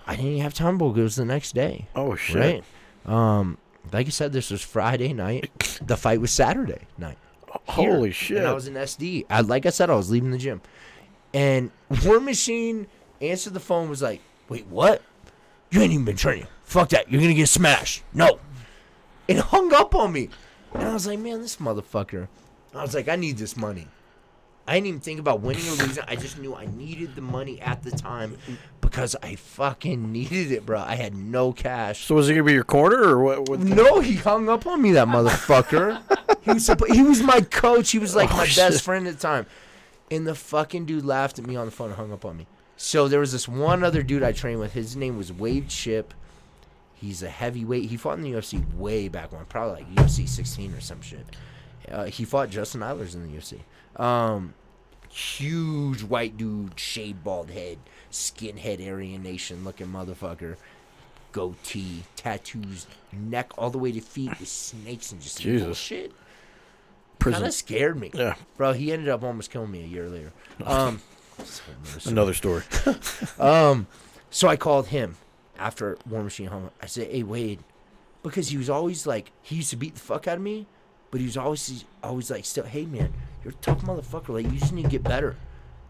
I didn't even have time to bulk. It was the next day. Oh, shit. Right? Like I said, this was Friday night. The fight was Saturday night. Holy Here. shit. And I was in SD. Like I said, I was leaving the gym. And War Machine answered the phone, was like, wait, what? You ain't even been training. Fuck that. You're going to get smashed. No. And hung up on me. And I was like, man, this motherfucker. I was like, I need this money. I didn't even think about winning or losing. I just knew I needed the money at the time because I fucking needed it, bro. I had no cash. So was he going to be your corner or what? No, he hung up on me, that motherfucker. He was my coach. He was like my best friend at the time. And the fucking dude laughed at me on the phone and hung up on me. So there was this one other dude I trained with. His name was Wade Ship. He's a heavyweight. He fought in the UFC way back when, probably like UFC 16 or some shit. He fought Justin Eilers in the UFC. Huge white dude, shaved bald head, skinhead Aryan Nation looking motherfucker. Goatee, tattoos, neck all the way to feet with snakes and just evil shit. Kind of scared me. Yeah. Bro, he ended up almost killing me a year later. Another story. So I called him after War Machine hung up. I said, hey, Wade, because he was always like, he used to beat the fuck out of me, but he was always like, still, hey, man, you're a tough motherfucker. Like, you just need to get better.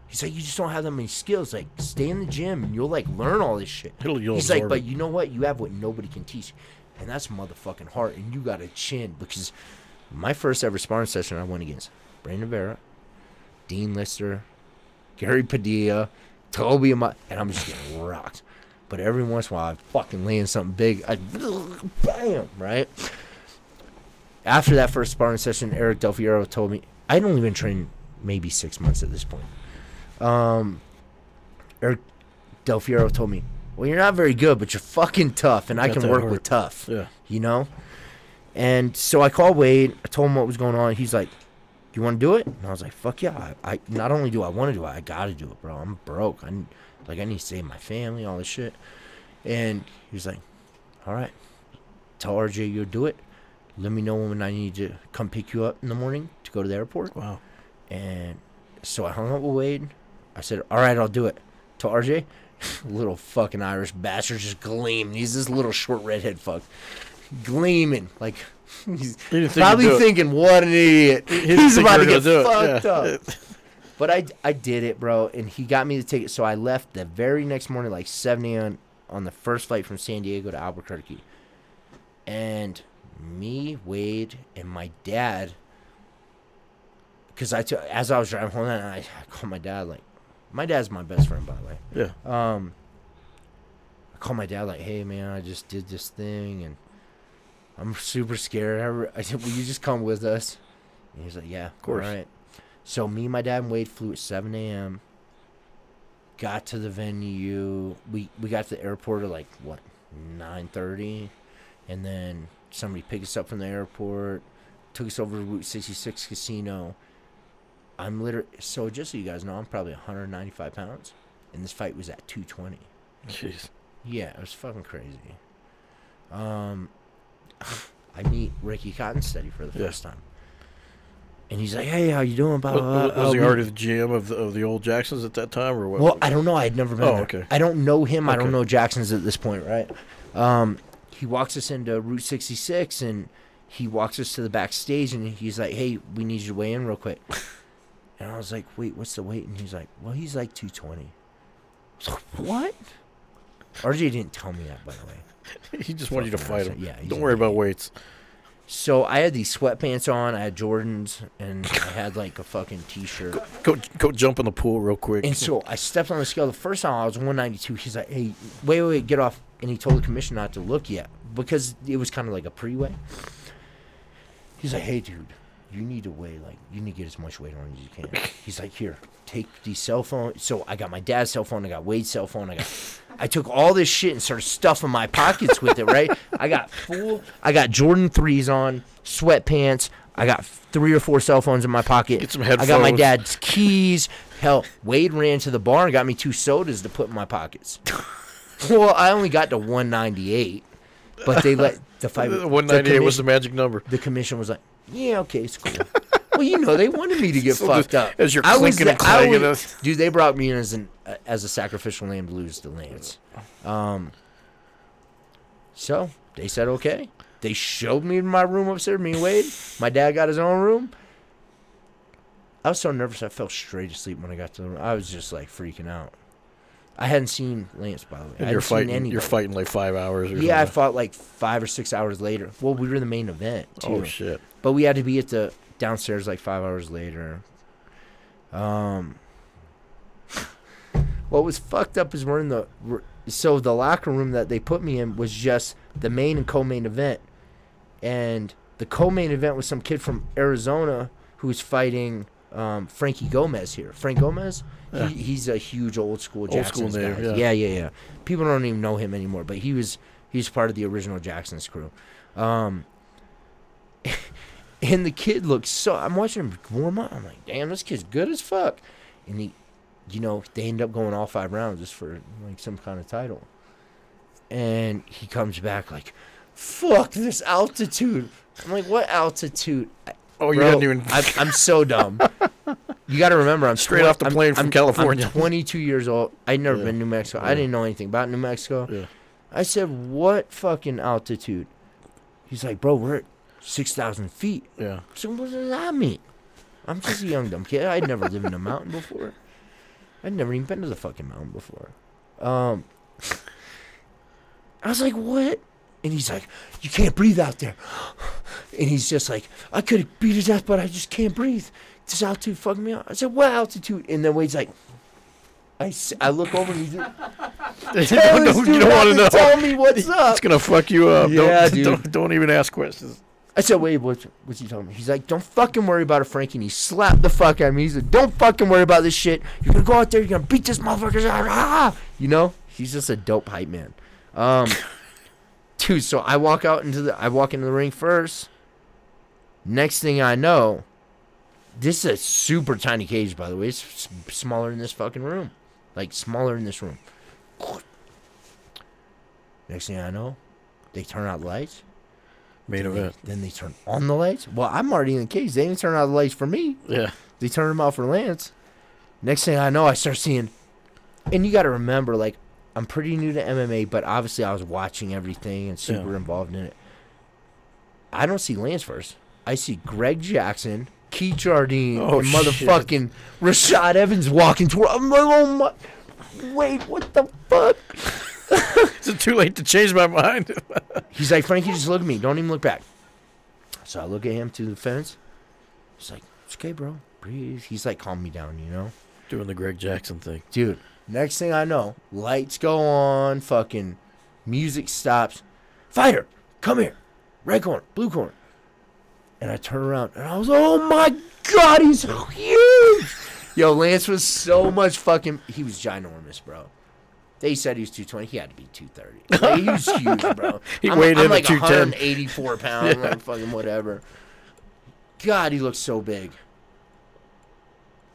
He's like, you just don't have that many skills. Like, stay in the gym and you'll, like, learn all this shit. He's like, but you know what? You have what nobody can teach. And that's motherfucking heart. And you got a chin. Because my first ever sparring session, I went against Brandon Vera, Dean Lister, Gary Padilla, Toby, and I'm just getting rocked. But every once in a while, I fucking land something big. Bam, right? After that first sparring session, Eric Del Fierro told me, I'd only been training maybe 6 months at this point. Eric Del Fierro told me, well, you're not very good, but you're fucking tough, and I can work with tough. Yeah. You know? And so I called Wade. I told him what was going on. He's like, you want to do it? And I was like, fuck yeah. I not only do I want to do it, I got to do it, bro. I'm broke. I need to save my family, all this shit. And he was like, all right. Tell RJ you'll do it. Let me know when I need to come pick you up in the morning to go to the airport. Wow. And so I hung up with Wade. I said, all right, I'll do it. To RJ, little fucking Irish bastard just gleaming. He's this little short redhead fuck. Gleaming. Like, he's probably thinking, what an idiot. He's about to get fucked up. But I did it, bro. And he got me the ticket. So I left the very next morning, like 7 a.m. on the first flight from San Diego to Albuquerque. And me, Wade, and my dad, because as I was driving home that night, I called my dad, like, my dad's my best friend, by the way. Yeah. I called my dad, like, hey, man, I just did this thing, and I'm super scared. I said, will you just come with us? And he's like, yeah, of course. All right. So me, my dad, and Wade flew at 7 a.m. got to the venue. We got to the airport at like, what, 9:30? And then somebody picked us up from the airport, took us over to Route 66 Casino. I'm literally, so just so you guys know, I'm probably 195 pounds. And this fight was at 220. Jeez. Yeah, it was fucking crazy. I meet Ricky Cottonsteady for the first time. And he's like, hey, how you doing? Blah, blah, blah. Was he already the GM of the old Jacksons at that time, or what? Well, I don't know. I had never been there. Okay. I don't know him. I Okay. don't know Jackson's at this point, right? He walks us into Route 66, and he walks us to the backstage, and he's like, hey, we need you to weigh in real quick. And I was like, wait, what's the weight? And he's like, well, he's like 220. I was like, what? RJ didn't tell me that, by the way. He just wanted you to fight him. Yeah, he's Don't an worry about idiot. weights. So I had these sweatpants on, I had Jordans, and I had like a fucking t-shirt. Go jump in the pool real quick. And so I stepped on the scale. The first time I was 192. He's like, hey, wait, get off. And he told the commission not to look yet because it was kind of like a pre-weigh. He's like, hey, dude, you need to weigh, like, you need to get as much weight on as you can. He's like, here, take these cell phones. So I got my dad's cell phone. I got Wade's cell phone. I took all this shit and started stuffing my pockets with it, right? I got Jordan 3s on, sweatpants. I got 3 or 4 cell phones in my pocket. Get some headphones. I got my dad's keys. Hell, Wade ran to the bar and got me 2 sodas to put in my pockets. Well, I only got to 198, but they let the fight. 198 was the magic number. The commission was like, yeah, okay, it's cool. Well, you know, they wanted me to get So fucked up. as you're clinking and clanging us. Dude, they brought me in as a sacrificial lamb to lose to Lance. So they said okay. They showed me my room upstairs. Me and Wade. My dad got his own room. I was so nervous I fell straight asleep when I got to the room. I was just like freaking out. I hadn't seen Lance, by the way. And I you're hadn't seen fighting. anybody. You're fighting like 5 hours. Or Yeah, I something. fought like 5 or 6 hours later. Well, we were in the main event too. Oh shit. But we had to be at the downstairs like 5 hours later. What was fucked up is so the locker room that they put me in was just the main and co-main event, and the co-main event was some kid from Arizona who was fighting Frankie Gomez here. Frank Gomez, Yeah. he's a huge old school Old school Jackson's name, guy. yeah. Yeah. People don't even know him anymore, but he's part of the original Jackson's crew. And the kid looks so. I'm watching him warm up. I'm like, damn, this kid's good as fuck. And he, they end up going all 5 rounds just for like some kind of title. And he comes back like, fuck this altitude. I'm like, what altitude? Oh, you Bro, didn't even. I'm so dumb. You got to remember, I'm Straight off the plane from California. I'm 22 years old. I'd never Yeah. been to New Mexico. Yeah. I didn't know anything about New Mexico. Yeah. I said, what fucking altitude? He's like, bro, we're at 6,000 feet. Yeah. So what does that mean? I'm just a young dumb kid. I'd never lived in a mountain before. I'd never even been to the fucking mountain before. I was like, what? And he's like, you can't breathe out there. And he's just like, I could beat his ass, but I just can't breathe. This altitude fucking me up. I said, what altitude? And then Wade's like, I look over and he's like, You don't want to know. tell me what's up. It's gonna fuck you up. Yeah, Don't even ask questions. I said, wait, what's he telling me? He's like, don't fucking worry about it, Frankie. And he slapped the fuck out of me. He's like, don't fucking worry about this shit. You're going to go out there. You're going to beat this motherfucker. Ah! He's just a dope hype man. Dude, so I walk into the ring first. Next thing I know, this is a super tiny cage, by the way. It's smaller than this fucking room. Like, smaller than this room. Next thing I know, they turn out the lights. Main event. Then they turn on the lights. Well, I'm already in the cage. They didn't turn out the lights for me. Yeah. They turned them out for Lance. Next thing I know, I start seeing. And you got to remember, like, I'm pretty new to MMA, but obviously I was watching everything and super involved in it. I don't see Lance first. I see Greg Jackson, Keith Jardine, and motherfucking Rashad Evans walking toward. I'm like, oh my. Wait, what the fuck? Is it too late to change my mind? He's like, Frankie, just look at me. Don't even look back. So I look at him to the fence. He's like, it's okay, bro. Breathe. He's like, calm me down, Doing the Greg Jackson thing. Dude, next thing I know, lights go on, fucking music stops. Fighter, come here. Red corner, blue corner. And I turn around, and I was, oh, my God, he's huge. Yo, Lance was so much fucking. He was ginormous, bro. They said he was 220. He had to be 230. Like, he was huge, bro. He weighed in I'm like at 210. 184 pounds, like fucking whatever. God, he looked so big.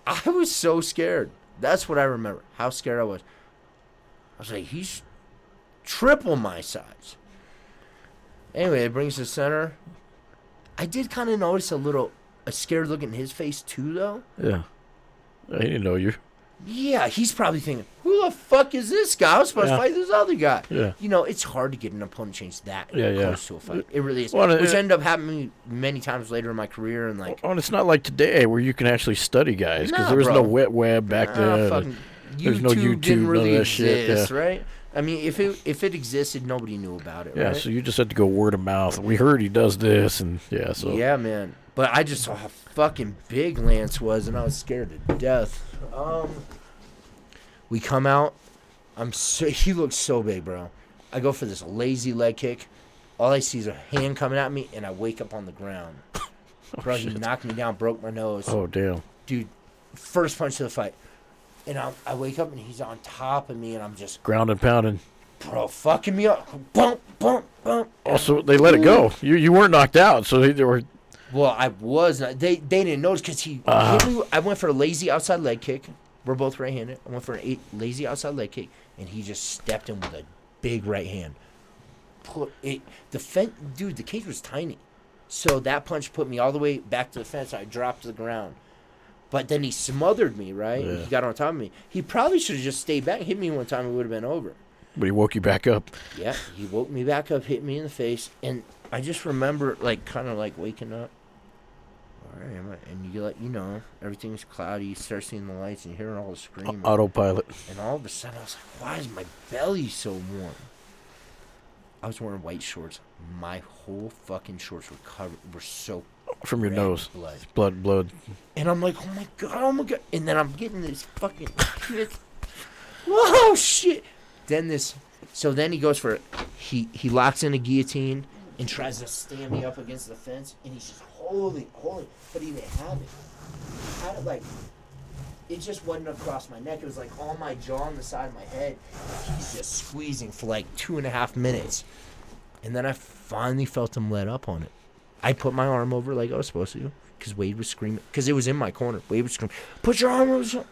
I was so scared. That's what I remember. How scared I was. I was like, he's triple my size. Anyway, it brings the center. I did kind of notice a scared look in his face too, though. Yeah. He didn't know you. Yeah, he's probably thinking, who the fuck is this guy? I was supposed to fight this other guy. Yeah. You know, it's hard to get an opponent change that close to a fight. It really is. Well, Which ended up happening many times later in my career. And like, it's not like today where you can actually study guys because Nah, there was bro. no wet web back then. fucking There's no YouTube, didn't none really of that shit. exist, Yeah. right? I mean, if it existed, nobody knew about it, Yeah, right? so you just had to go word of mouth. We heard he does this, and so Yeah, man. But I just saw how fucking big Lance was, and I was scared to death. We come out. He looks so big, bro. I go for this lazy leg kick. All I see is a hand coming at me, and I wake up on the ground. Bro, he knocked me down, broke my nose. Oh, damn. Dude, first punch of the fight. And I wake up, and he's on top of me, and I'm just, Ground and pounding. bro, fucking me up. Bump, bump, bump. Also, they let it go. You weren't knocked out, so they were. Well, I was not. They didn't notice because he hit me. I went for a lazy outside leg kick. We're both right-handed. I went for an lazy outside leg kick, and he just stepped in with a big right hand. Dude, the cage was tiny, so that punch put me all the way back to the fence. I dropped to the ground, but then he smothered me. Right, Yeah. he got on top of me. He probably should have just stayed back, hit me one time, it would have been over. But he woke you back up. Yeah, he woke me back up, hit me in the face, and I just remember kind of waking up. All right, and you know, everything's cloudy. You start seeing the lights and hearing all the screaming. Autopilot. And all of a sudden, I was like, "Why is my belly so warm?" I was wearing white shorts. My whole fucking shorts were soaked From your red nose. blood. Blood. And I'm like, "Oh my god!" And then I'm getting this fucking whoa shit. Then he goes for it. He locks in a guillotine and tries to stand me up against the fence, and he's just holding, but he didn't have it. He had it it just wasn't across my neck. It was on my jaw on the side of my head. He's just squeezing for 2.5 minutes. And then I finally felt him let up on it. I put my arm over like I was supposed to, because Wade was screaming, because it was in my corner. Wade was screaming, "Put your arm over."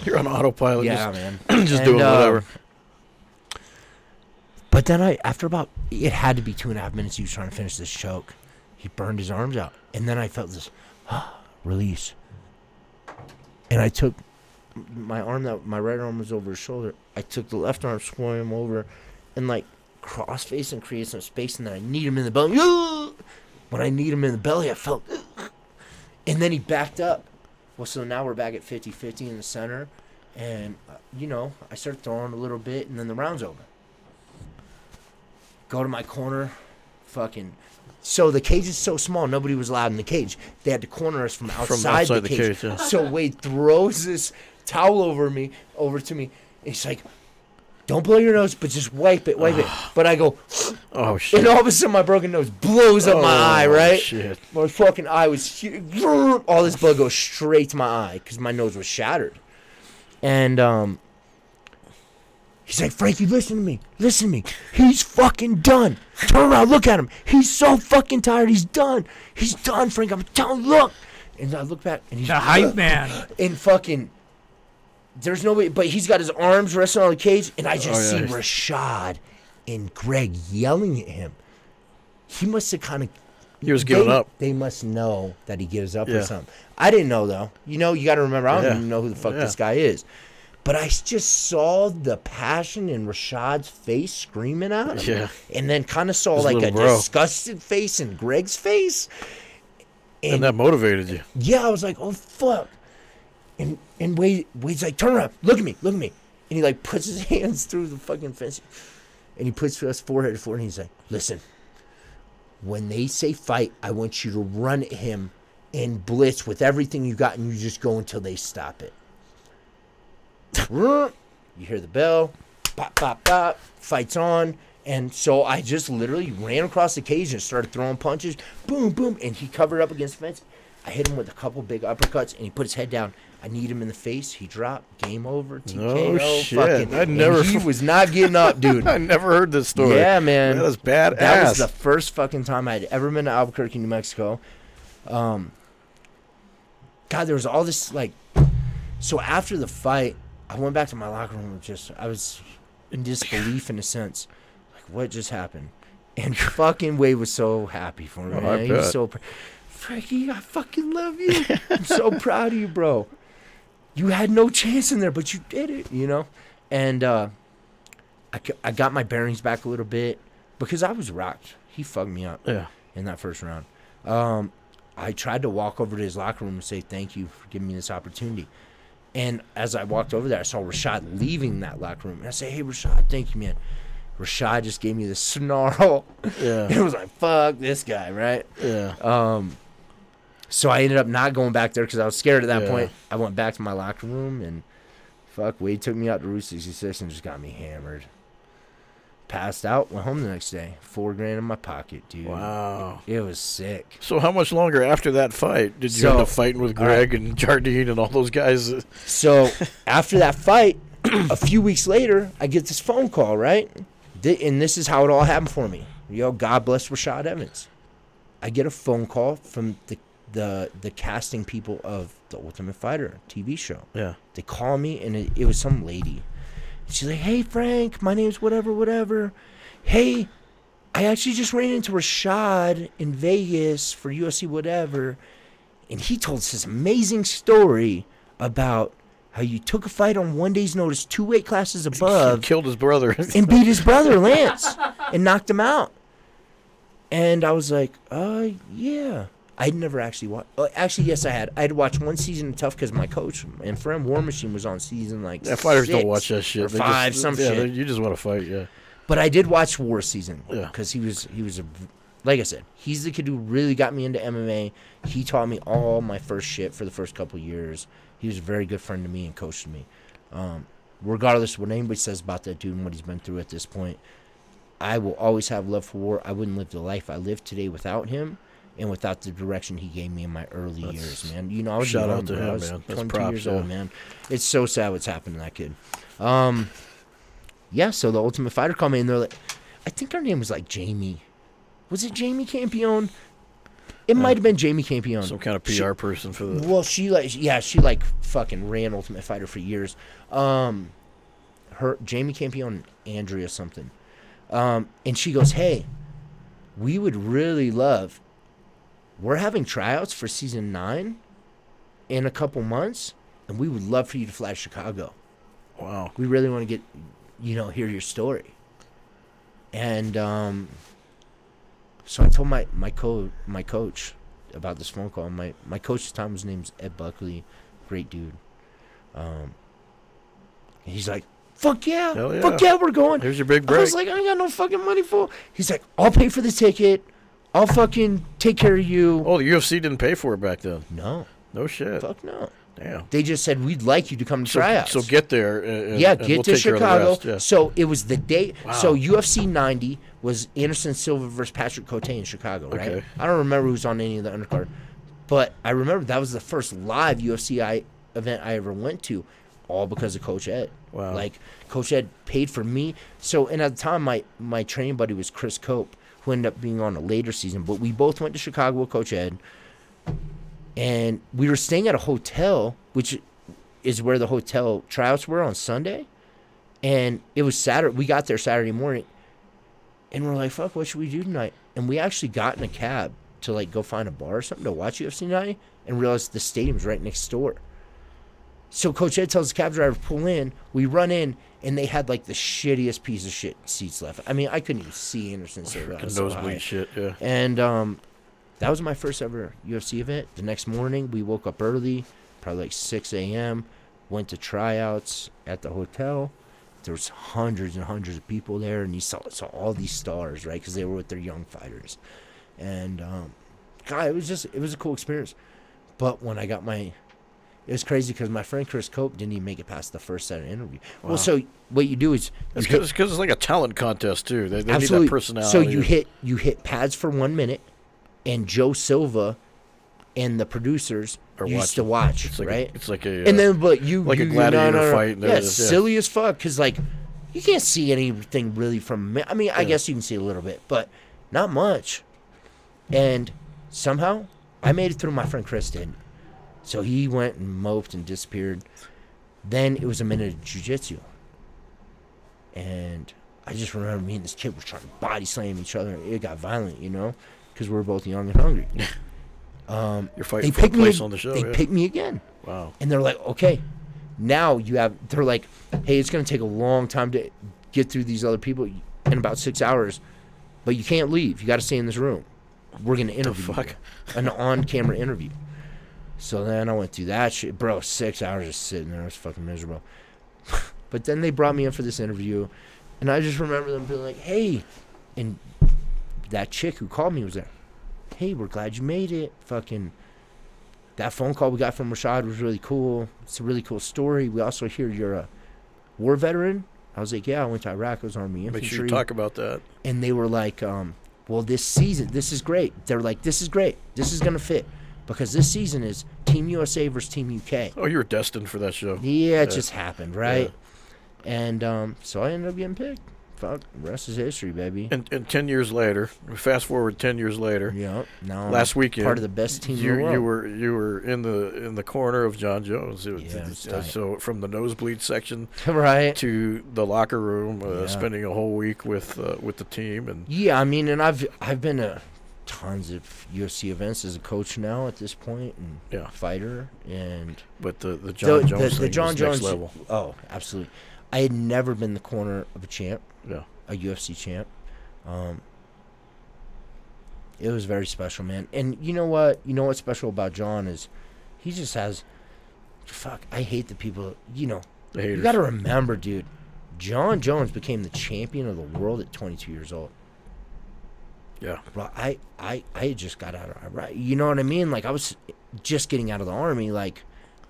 You're on autopilot. Yeah, just, man. just doing whatever. But then after it had to be 2.5 minutes, he was trying to finish this choke. He burned his arms out. And then I felt this release. And I took my right arm was over his shoulder. I took the left arm, swung him over, and cross-face and created some space. And then I kneed him in the belly. When I kneed him in the belly, I felt, and then he backed up. Well, so now we're back at 50-50 in the center. And, I started throwing a little bit, and then the round's over. Go to my corner, so the cage is so small, nobody was allowed in the cage. They had to corner us from outside the cage. Yeah. So Wade throws this towel over to me. And he's like, "Don't blow your nose, but just wipe it." But I go, oh shit! And all of a sudden my broken nose blows up my eye. Right? Shit! My fucking eye was huge. All this blood goes straight to my eye because my nose was shattered. And he's like, "Frankie, listen to me. He's fucking done. Turn around, look at him. He's so fucking tired. He's done. Frank. I'm telling you, look." And I look back, and he's The hype man. And fucking, there's no way, but he's got his arms resting on the cage, and I just see Rashad and Greg yelling at him. He must have He was giving up. They must know that he gives up or something. I didn't know, though. You got to remember, I don't even know who the fuck this guy is. But I just saw the passion in Rashad's face screaming at him. Yeah. And then kind of saw His a little bro. disgusted face in Greg's face. And that motivated you. Yeah, I was like, "Oh, fuck." And Wade's like, "Turn around. Look at me. And he puts his hands through the fucking fence. And he puts us forehead to forehead. And he's like, "Listen, when they say fight, I want you to run at him and blitz with everything you got, and you just go until they stop it." You hear the bell, pop, pop, pop, fight's on. And so I just literally ran across the cage and started throwing punches. Boom, boom. And he covered up against the fence. I hit him with a couple big uppercuts, and he put his head down. I kneed him in the face. He dropped. Game over. TKO. No shit. Fucking, I never. and he was not getting up, dude. I never heard this story. Yeah, man. That is badass. That was the first fucking time I'd ever been to Albuquerque, New Mexico. God, there was all this, like... So after the fight, I went back to my locker room and I was in disbelief in a sense. Like, what just happened? And fucking Wade was so happy for me, man. He was so... Frankie, I fucking love you. I'm so proud of you, bro. You had no chance in there, but you did it, you know? And I got my bearings back a little bit because I was rocked. He fucked me up in that first round. I tried to walk over to his locker room and say thank you for giving me this opportunity. And as I walked over there, I saw Rashad leaving that locker room. And I said, hey, Rashad, thank you, man. Rashad just gave me this snarl. Yeah. It was like, fuck this guy, right? Yeah. So I ended up not going back there because I was scared at that point. I went back to my locker room, and fuck, Wade took me out to Route 66 and just got me hammered. Passed out, went home the next day. $4,000 in my pocket, dude. Wow. It was sick. So how much longer after that fight did you end up fighting with Greg and Jardine and all those guys? So after that fight, a few weeks later, I get this phone call, right? And this is how it all happened for me. Yo, God bless Rashad Evans. I get a phone call from the casting people of the Ultimate Fighter TV show. Yeah. They call me, and it was some lady. She's like, hey, Frank, my name's whatever. Hey, I actually just ran into Rashad in Vegas for UFC whatever, and he told us this amazing story about how you took a fight on one day's notice, 2 weight classes above. Killed his brother. And beat his brother, Lance, and knocked him out. And I was like, yeah. I'd never actually watched. Actually, yes, I had. I had watched one season of Tough because my coach and friend War Machine was on season like fighters 6 don't watch that shit. Or 5, some shit. You just want to fight, yeah. But I did watch War season because he was like I said, he's the kid who really got me into MMA. He taught me all my first shit for the first couple of years. He was a very good friend to me and coached me. Regardless of what anybody says about that dude and what he's been through at this point, I will always have love for War. I wouldn't live the life I live today without him. And without the direction he gave me in my early years, man. You know, I was shout young, out to him, I was man. 22 years old, man. It's so sad what's happened to that kid. Yeah, so the Ultimate Fighter called me, and they're like, I think her name was like Jamie. Was it Jamie Campione? It might have been Jamie Campione. Some kind of PR person for the... Well, she fucking ran Ultimate Fighter for years. Jamie Campione, Andrea something. And she goes, hey, we would really love... We're having tryouts for season 9 in a couple months, and we would love for you to fly to Chicago. Wow. We really want to get, hear your story. And so I told my coach about this phone call. My coach at the time, his name's Ed Buckley, great dude. He's like, fuck yeah, we're going. Here's your big break. I was like, I ain't got no fucking money for. He's like, I'll pay for the ticket. I'll fucking take care of you. Oh, the UFC didn't pay for it back then. No. No shit. Fuck no. Damn. They just said, we'd like you to come to tryouts. So get there. And get we'll to Chicago. Yeah. So it was the day. Wow. So UFC 90 was Anderson Silva versus Patrick Cote in Chicago, right? Okay. I don't remember who's on any of the undercard. But I remember that was the first live UFC event I ever went to, all because of Coach Ed. Wow. Like, Coach Ed paid for me. So, and at the time, my training buddy was Chris Cope, who ended up being on a later season. But we both went to Chicago with Coach Ed. And we were staying at a hotel, which is where the hotel tryouts were on Sunday. And it was Saturday. We got there Saturday morning. And we're like, fuck, what should we do tonight? And we actually got in a cab to, like, go find a bar or something to watch UFC 90 and realized the stadium's right next door. So Coach Ed tells the cab driver, pull in. We run in, and they had, like, the shittiest piece of shit seats left. I mean, I couldn't even see Anderson Silva. Nosebleed shit, yeah. And that was my first ever UFC event. The next morning, we woke up early, probably like 6 a.m., went to tryouts at the hotel. There was hundreds and hundreds of people there, and you saw all these stars, right, because they were with their young fighters. And, God, it was a cool experience. But when I got it was crazy because my friend Chris Cope didn't even make it past the first set of interview. Wow. Well, so what you do is... It's because it's like a talent contest, too. They need that personality. So you hit pads for 1 minute, and Joe Silva and the producers Or used watching. to watch, It's like right? it's like a And then, but you like a you- gladiator fight, and Yeah, there it it's is, yeah. silly as fuck because like you can't see anything really from. I mean, I guess you can see a little bit, but not much. And somehow I made it through. My friend Chris did, so he went and moped and disappeared. Then it was a minute of jujitsu, and I just remember me and this kid were trying to body slam each other. It got violent, you know, because we were both young and hungry. you're fighting They for a picked me. place on the show. They yeah. picked me again. Wow. And they're like, okay, now you have, they're like, hey, it's going to take a long time to get through these other people in about 6 hours, but you can't leave. You got to stay in this room. We're going to interview fuck? you. An on-camera interview. So then I went through that shit. Bro, 6 hours just sitting there. It was fucking miserable. But then they brought me in for this interview, and I just remember them being like, hey, and that chick who called me was there. Hey, we're glad you made it. Fucking, that phone call we got from Rashad was really cool. It's a really cool story. We also hear you're a war veteran. I was like, yeah, I went to Iraq. I was Army Infantry. Make sure you talk about that. And they were like, well, this season, this is great. They're like, this is great. This is going to fit. Because this season is Team USA versus Team UK. Oh, you were destined for that show. Yeah, it just happened, right? And so I ended up getting picked. Fuck, the rest is history, baby. And 10 years later, fast forward 10 years later, Yeah, now last weekend, part of the best team in the world. you were in the corner of John Jones. Yeah, it was tight. So from the nosebleed section Right. to the locker room, Yeah. spending a whole week with the team, and Yeah, I mean, and I've been to tons of UFC events as a coach now at this point, and Yeah. fighter, and but the John Jones the thing John was Jones next level. Oh, absolutely. I had never been in the corner of a champ, Yeah. a UFC champ. It was very special, man. And you know what? You know what's special about John is he just has. Fuck, I hate the people. You know, The haters. you got to remember, dude. John Jones became the champion of the world at 22 years old. Yeah. Bro, I had just got out of Iraq. You know what I mean? Like, I was just getting out of the Army. Like,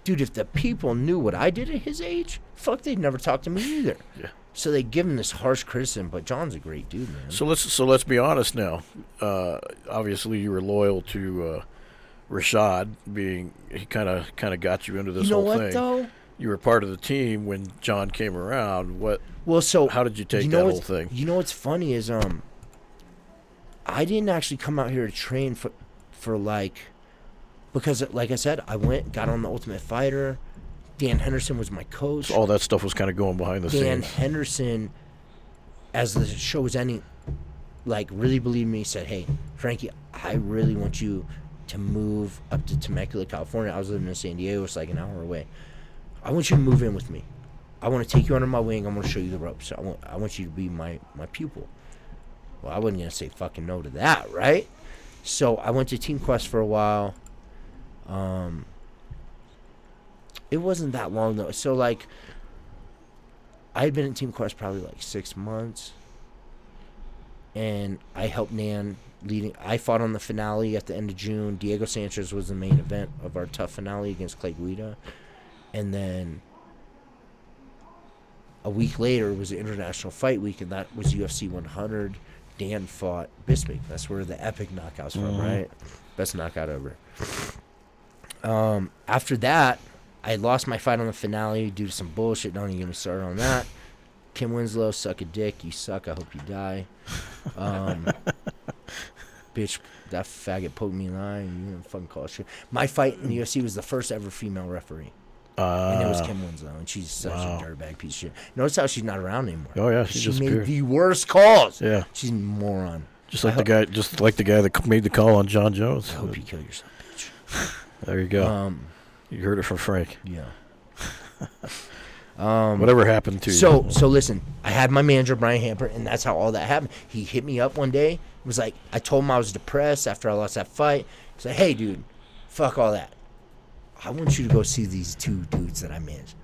dude, if the people knew what I did at his age, fuck, they'd never talk to me either. Yeah. So they give him this harsh criticism, but John's a great dude, man. So let's be honest now. Obviously, you were loyal to Rashad, being he kind of got you into this you know whole what, thing. though? You were part of the team when John came around. Well, so How did you take know that what's- whole thing? You know what's funny is I didn't actually come out here to train for like, because like I said, I got on the Ultimate Fighter. Dan Henderson was my coach. All that stuff was kind of going behind the Dan scenes. Henderson, as the show was ending, like really believed me, said, hey, Frankie, I really want you to move up to Temecula, California. I was living in San Diego. It's like an hour away. I want you to move in with me. I want to take you under my wing. I want to show you the ropes. I want you to be my pupil. Well, I wasn't going to say fucking no to that, right? So I went to Team Quest for a while. It wasn't that long, though. So, like, I had been in Team Quest probably, like, 6 months. And I helped Nan leading. I fought on the finale at the end of June. Diego Sanchez was the main event of our tough finale against Clay Guida. And then a week later was the International Fight Week, and that was UFC 100. Dan fought Bisping. That's where the epic knockout's from, right? Best knockout ever. After that, I had lost my fight on the finale due to some bullshit. Don't even get me started on that. Kim Winslow, suck a dick. You suck. I hope you die. Bitch, that faggot poked me in the eye, and you didn't fucking call shit. My fight in the UFC was the first ever female referee. And it was Kim Winslow, and she's such a dirtbag piece of shit. Notice how she's not around anymore. Oh yeah, She she made disappeared. the worst calls. Yeah, She's a moron. just like the guy that made the call on John Jones. I hope you kill yourself, bitch. There you go. You heard it from Frank. Yeah. Whatever happened to you? So listen, I had my manager, Brian Hamper, and that's how all that happened. He hit me up one day. It was like, I told him I was depressed after I lost that fight. He's like, hey, dude, fuck all that. I want you to go see these two dudes that I managed.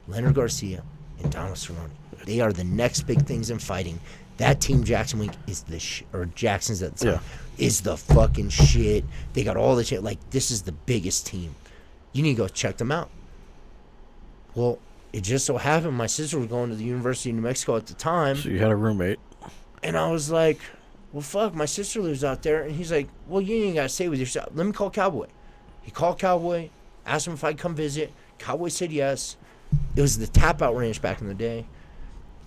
Leonard Garcia and Donald Cerrone. They are the next big things in fighting. That team Jackson Week is the or Jackson's at the time, is the fucking shit. They got all the shit. Like, this is the biggest team. You need to go check them out. Well, it just so happened my sister was going to the University of New Mexico at the time. So you had a roommate. And I was like, well, fuck, my sister lives out there. And he's like, well, you ain't got to stay with yourself. Let me call Cowboy. He called Cowboy, asked him if I'd come visit. Cowboy said yes. It was the tap-out ranch back in the day.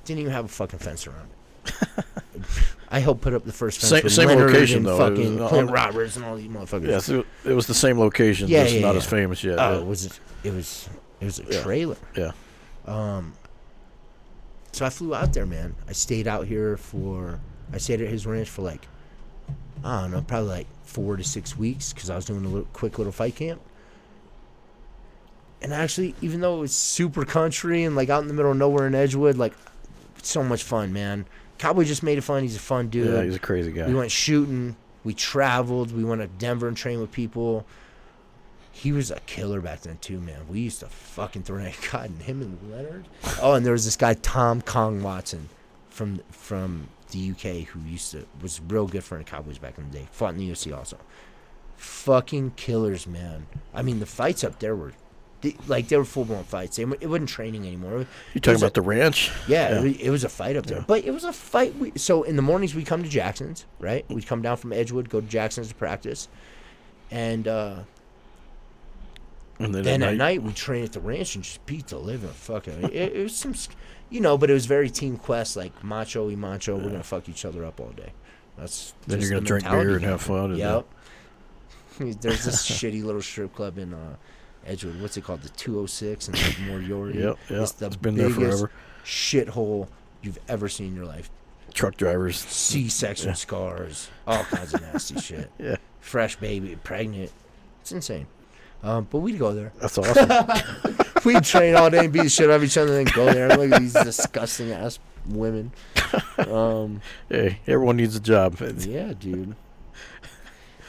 Didn't even have a fucking fence around it. I helped put up the first fence with Same Leonard location, and though. fucking It was- Clint Roberts and all these motherfuckers. Yes, it was the same location, Yeah, just yeah, not yeah. as famous yet. Oh, yeah. it was a Yeah. trailer. Yeah. So I flew out there, man. I stayed out here I stayed at his ranch for like, I don't know, probably like 4 to 6 weeks because I was doing a quick little fight camp. And actually, even though it was super country and like out in the middle of nowhere in Edgewood, like, so much fun, man. Cowboy just made it fun. He's a fun dude. Yeah, he's a crazy guy. We went shooting. We traveled. We went to Denver and trained with people. He was a killer back then too, man. We used to fucking throw that. God, and him and Leonard. Oh, and there was this guy Tom Kong Watson from the UK who was real good for the Cowboys back in the day. Fought in the UFC also. Fucking killers, man. I mean, the fights up there were they were full blown fights. It wasn't training anymore. You talking about the ranch? Yeah, it was a fight up there. Yeah. But it was a fight. So in the mornings, we'd come to Jackson's, right? We'd come down from Edgewood, go to Jackson's to practice. And then at night, we'd train at the ranch and just beat the living fuck out of it. It was some, but it was very Team Quest, like macho y macho. We're going to fuck each other up all day. That's Then just you're the gonna drink mentality. beer and have fun. And Yep. There's this shitty little strip club in Edgewood. What's it called? The 206 and like Moriarty. Yep. It's the It's been there biggest forever. shithole you've ever seen in your life. Truck drivers. C-section scars, all kinds of nasty shit. Yeah. Fresh baby, pregnant. It's insane. But we'd go there. That's awesome. We'd train all day and beat the shit out of each other and then go there. Look at these disgusting ass women. Hey, everyone needs a job. Yeah, dude.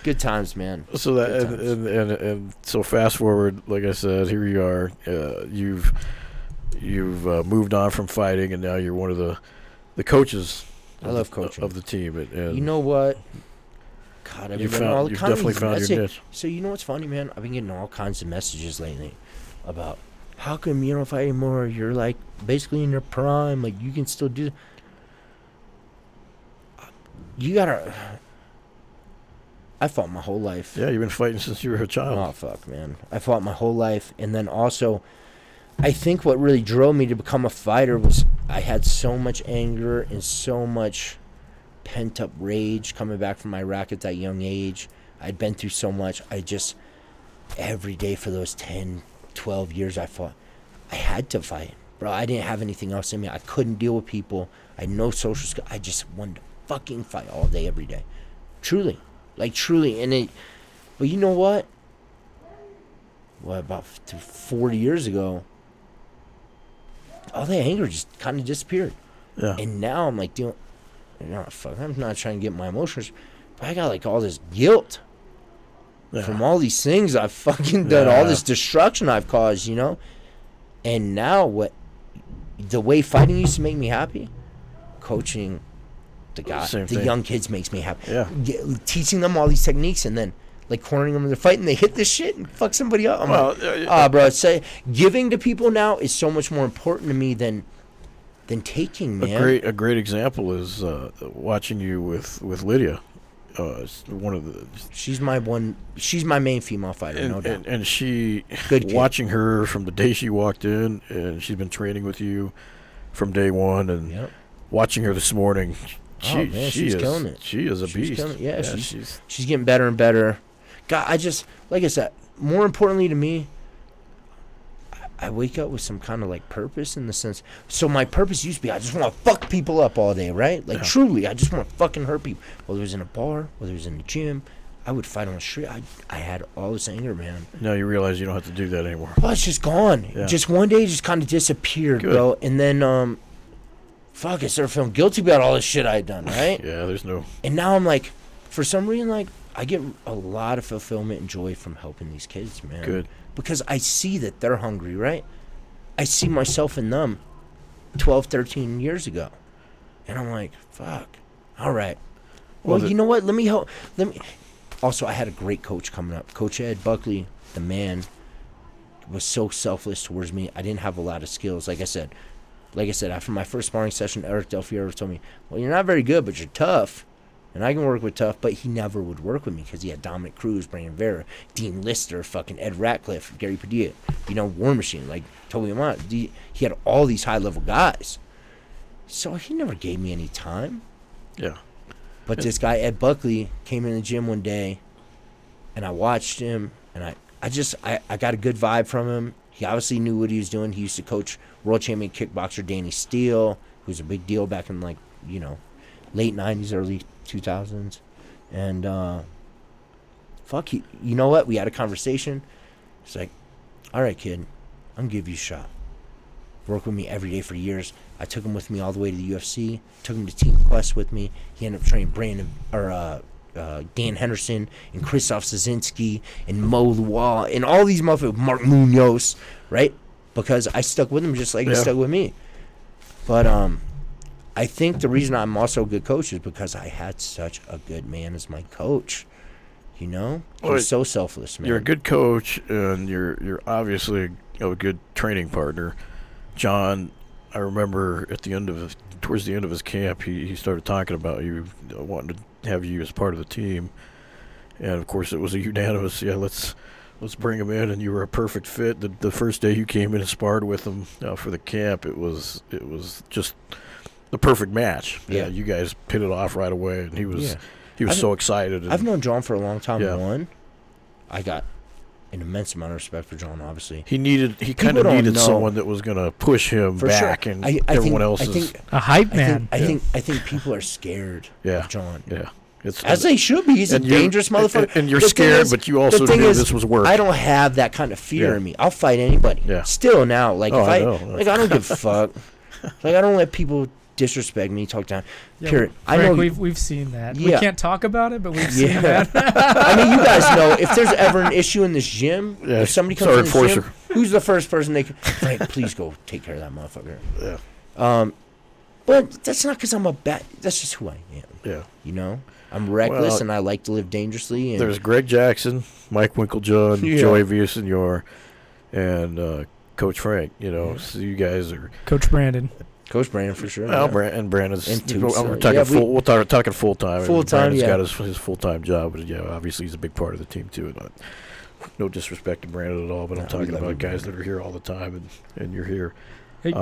Good times, man. So that Good times. and so fast forward, like I said, here you are. You've moved on from fighting, and now you're one of the coaches. I love coaching. of the team. And You know what? God, I've been getting all you've kinds definitely of found your messages. niche. So you know what's funny, man? I've been getting all kinds of messages lately about how come you don't fight anymore? You're like basically in your prime. Like you can still do. You gotta. I fought my whole life. Yeah, you've been fighting since you were a child. Oh fuck, man! I fought my whole life, and then also, I think what really drove me to become a fighter was I had so much anger and so much pent up rage coming back from Iraq at that young age. I'd been through so much. I just every day for those 10, 12 years I fought. I had to fight, bro. I didn't have anything else in me. I couldn't deal with people. I had no social skills. I just wanted to fucking fight all day, every day. Truly. Like, truly. But you know what? What, about 40 years ago, all that anger just kind of disappeared. Yeah. And now I'm like, fuck, I'm not trying to get my emotions, but I got like all this guilt from all these things I've fucking done, all this destruction I've caused, And now the way fighting used to make me happy, coaching the young kids makes me happy. Yeah. Teaching them all these techniques and then like cornering them in the fight and they hit this shit and fuck somebody up. Bro, giving to people now is so much more important to me than taking, man. A great example is watching you with Lydia. One of the she's my main female fighter, no doubt. And she Good kid. Watching her from the day she walked in, and she's been training with you from day one, and Yep. watching her this morning. She's killing it. She is a beast. She's getting better and better. God, like I said, more importantly to me, I wake up with some kind of like purpose in the sense. So my purpose used to be I just want to fuck people up all day, right? Like truly, I just want to fucking hurt people. Whether it was in a bar, whether it was in the gym, I would fight on the street. I had all this anger, man. Now you realize you don't have to do that anymore. Well, it's just gone. Yeah. Just one day, it just kind of disappeared, Good. bro. And then, I started feeling guilty about all this shit I had done, right? Yeah, there's no. And now I'm like, for some reason, like, I get a lot of fulfillment and joy from helping these kids, man. Good. Because I see that they're hungry, right? I see myself in them 12, 13 years ago. And I'm like, fuck. All right. Well, you know what? Let me help. Also, I had a great coach coming up. Coach Ed Buckley, the man, was so selfless towards me. I didn't have a lot of skills. Like I said, after my first sparring session, Eric Del Fierro told me, well, you're not very good, but you're tough. And I can work with tough, but he never would work with me because he had Dominic Cruz, Brandon Vera, Dean Lister, fucking Ed Ratcliffe, Gary Padilla, War Machine, like Toby Amont. He had all these high-level guys. So he never gave me any time. Yeah. But this guy, Ed Buckley, came in the gym one day, and I watched him, and I got a good vibe from him. He obviously knew what he was doing. He used to coach world champion kickboxer Danny Steele, who's a big deal back in, late 90s, early 2000s. And, you know what? We had a conversation. It's like, all right, kid, I'm going to give you a shot. Work with me every day for years. I took him with me all the way to the UFC. Took him to Team Quest with me. He ended up training Dan Henderson and Krzysztof Szynski and Mo Lual and all these motherfuckers, Mark Munoz, right? Because I stuck with him just like he stuck with me. But I think the reason I'm also a good coach is because I had such a good man as my coach. He was so selfless, man. You're a good coach, and you're obviously a good training partner. John, I remember towards the end of his camp, he started talking about you, wanting to have you as part of the team, and of course it was a unanimous, let's bring him in, and you were a perfect fit. The first day you came in and sparred with him for the camp, it was just the perfect match. Yeah, you guys hit it off right away, and he was so excited. I've known John for a long time. Yeah. I got an immense amount of respect for John, obviously. He kind of needed someone that was going to push him for back, sure. and everyone else is a hype man. I think people are scared of John. Yeah. As they should be. He's a dangerous motherfucker. And you're scared, but you also knew this was work. I don't have that kind of fear in me. I'll fight anybody. Yeah. Still now, like I don't give a fuck. Like I don't let people disrespect me, talk down. Period. Frank, I know we've seen that. Yeah. We can't talk about it, but we've seen that. I mean, you guys know if there's ever an issue in this gym, if somebody comes in this gym, who's the first person they can? Frank, please go take care of that motherfucker. Yeah. But that's not because I'm a bad. That's just who I am. Yeah. I'm reckless and I like to live dangerously. And there's Greg Jackson, Mike Winklejohn, Joey Villasenor, and Coach Frank. So you guys are Coach Brandon. Coach Brandon for sure. Well, and Brandon's. We're talking full time. Full time. Brandon's got his full time job, but obviously he's a big part of the team too. No disrespect to Brandon at all, but I'm talking about guys that are here all the time, and you're here. Hey,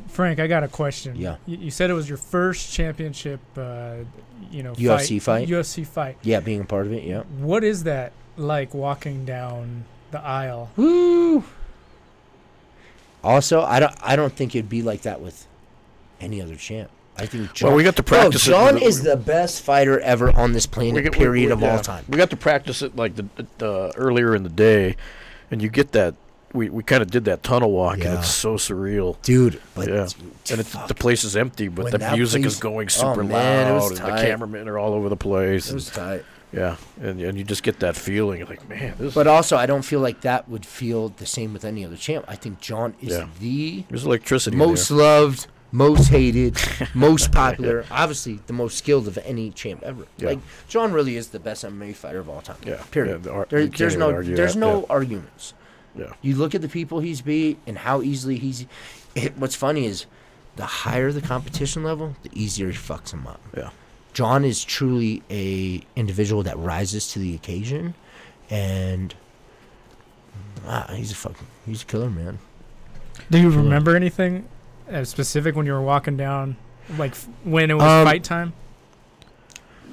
Frank, I got a question. Yeah. You said it was your first championship, UFC fight. UFC fight. Yeah, being a part of it. Yeah. What is that like walking down the aisle? Woo. Also, I don't think it'd be like that with any other champ. I think John. Well, we got to practice. John is the best fighter ever on this planet. Period of all time. We got to practice it like the earlier in the day, and you get that. We kind of did that tunnel walk, and it's so surreal, dude. But and the place is empty, but the music is going super loud, and the cameramen are all over the place. It was tight. Yeah, and you just get that feeling, like, man. But also, I don't feel like that would feel the same with any other champ. I think John is there's electricity most loved, most hated, most popular. Obviously, the most skilled of any champ ever. Yeah. Like John really is the best MMA fighter of all time. Yeah. Period. Yeah, there's no arguments. Yeah. You look at the people he's beat and how easily what's funny is the higher the competition level, the easier he fucks him up. Yeah. John is truly a individual that rises to the occasion, and he's a killer, man. Do you remember anything specific when you were walking down, like when it was fight time?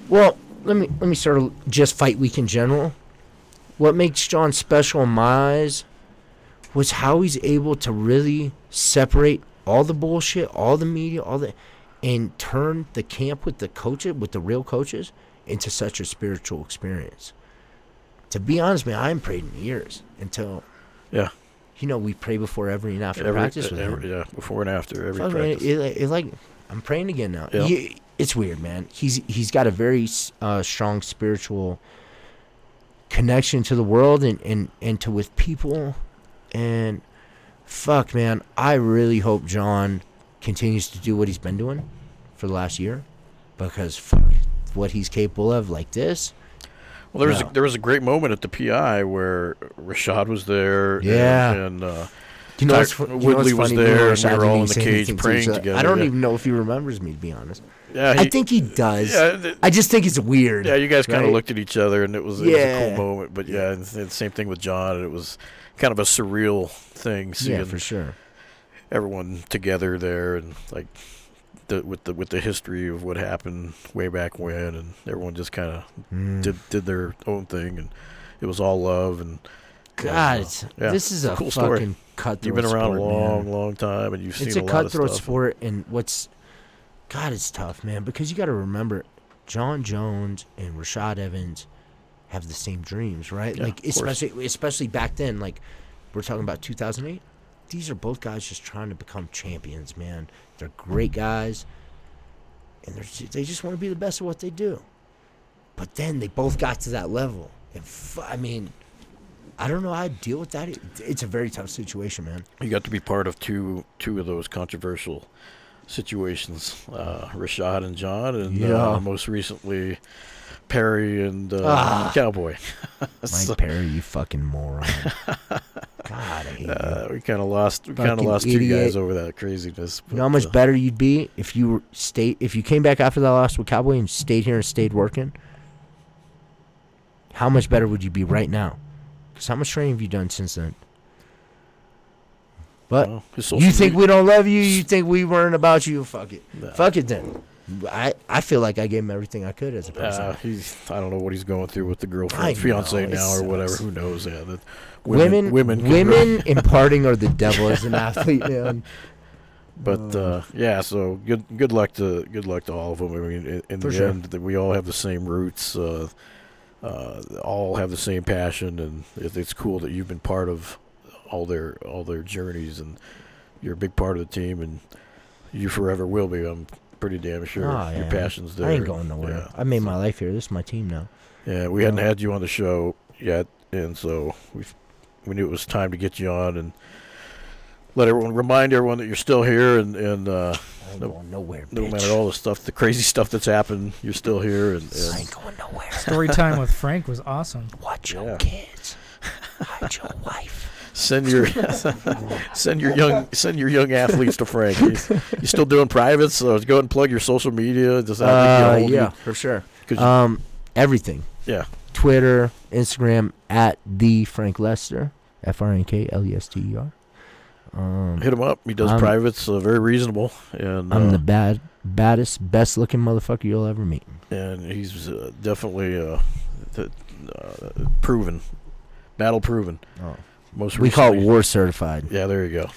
Well, let me start just fight week in general. What makes John special in my eyes was how he's able to really separate all the bullshit, all the media, and turn the camp with the coaches, with the real coaches, into such a spiritual experience. To be honest, man, I haven't prayed in years until, we pray before every and after practice with him. Yeah, before and after every practice. It like I'm praying again now. Yeah. It's weird, man. He's got a very strong spiritual connection to the world and to with people, and fuck, man, I really hope John continues to do what he's been doing for the last year, because fuck, what he's capable of like this. Well, there was a great moment at the PI where Rashad was there, and You know, what's Woodley was funny? there, Rashad and we were all in didn't the say cage anything to praying each other. together. I don't yeah. even know if he remembers me, to be honest. Yeah, I think he does. Yeah, I just think it's weird. yeah, you guys kind of right? looked at each other, and it was a cool moment. But yeah, and the same thing with John. And it was kind of a surreal thing seeing Yeah, for sure. everyone together there, and like with the history of what happened way back when, and everyone just kind of did their own thing, and it was all love. And God, this is a cool fucking story. cutthroat. You've been around sport, a long, man. long time, and you've seen It's a a lot of cutthroat stuff. sport, and God, it's tough, man, because you got to remember, John Jones and Rashad Evans have the same dreams, right? Yeah, like of course. especially back then, like we're talking about 2008. These are both guys just trying to become champions, man. They're great guys, and they just want to be the best at what they do. But then they both got to that level, and I mean, I don't know how to deal with that. It's a very tough situation, man. You got to be part of two of those controversial situations, Rashad and John, and most recently Perry and Cowboy. Mike Perry, you fucking moron. God, I hate you. We kind of lost two guys over that craziness. You know how much better you'd be if you came back after that loss with Cowboy and stayed here and stayed working? How much better would you be right now? Because how much training have you done since then? But you think we don't love you? You think we weren't about you? Fuck it. Nah. Fuck it then. I feel like I gave him everything I could as a person. I don't know what he's going through with the I girlfriend, know, fiance it now or whatever. sucks. Who knows? Yeah, Women can imparting are the devil as an athlete, man. But yeah, so good luck to all of them. I mean, in For the sure. end, that we all have the same roots, all have the same passion, and it's cool that you've been part of all their journeys, and you're a big part of the team, and you forever will be. I'm pretty damn sure your passion's there. I ain't going nowhere. Yeah. I made my life here. This is my team now. Yeah, we hadn't had you on the show yet, and so we knew it was time to get you on and remind everyone that you're still here, and I ain't going nowhere, no bitch. matter all the crazy stuff that's happened, you're still here. And I ain't going nowhere. Story time with Frank was awesome. Watch your kids. Hide your wife. send your young athletes to Frank. You still doing privates? So go ahead and plug your social media. Does that get a hold Yeah, of you? for sure. 'Cause Everything. Yeah. Twitter, Instagram at the Frank Lester, FRNKLESTER. Hit him up. He does privates, very reasonable, and I'm the baddest, best looking motherfucker you'll ever meet. and he's definitely proven, battle proven. Oh. Most We call it recently. war certified. Yeah, there you go.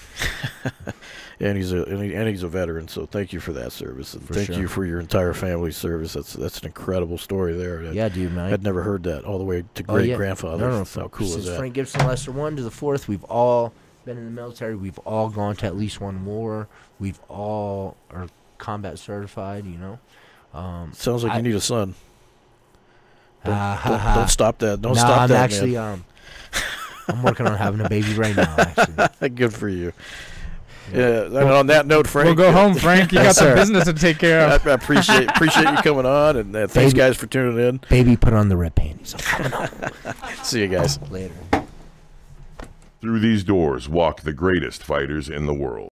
And he's a veteran, so thank you for that service, and thank sure. you for your entire family's service. That's an incredible story there. Yeah, dude, man. I'd never heard that all the way to great grandfather. No, How cool since is that? Frank Gibson Lester 1 to the 4th, we've all been in the military. We've all gone to at least one war. We've all are combat certified, you know. Sounds like you need a son. Don't Don't stop that. Don't nah, stop I'm that, actually I'm working on having a baby right now, actually. man. Good for you. Yeah. And on that note, Frank, We'll go home, Frank. You got some business to take care of. I appreciate you coming on, and thanks guys for tuning in. Baby, put on the red panties. I'm coming home. See you guys Later. Through these doors walk the greatest fighters in the world.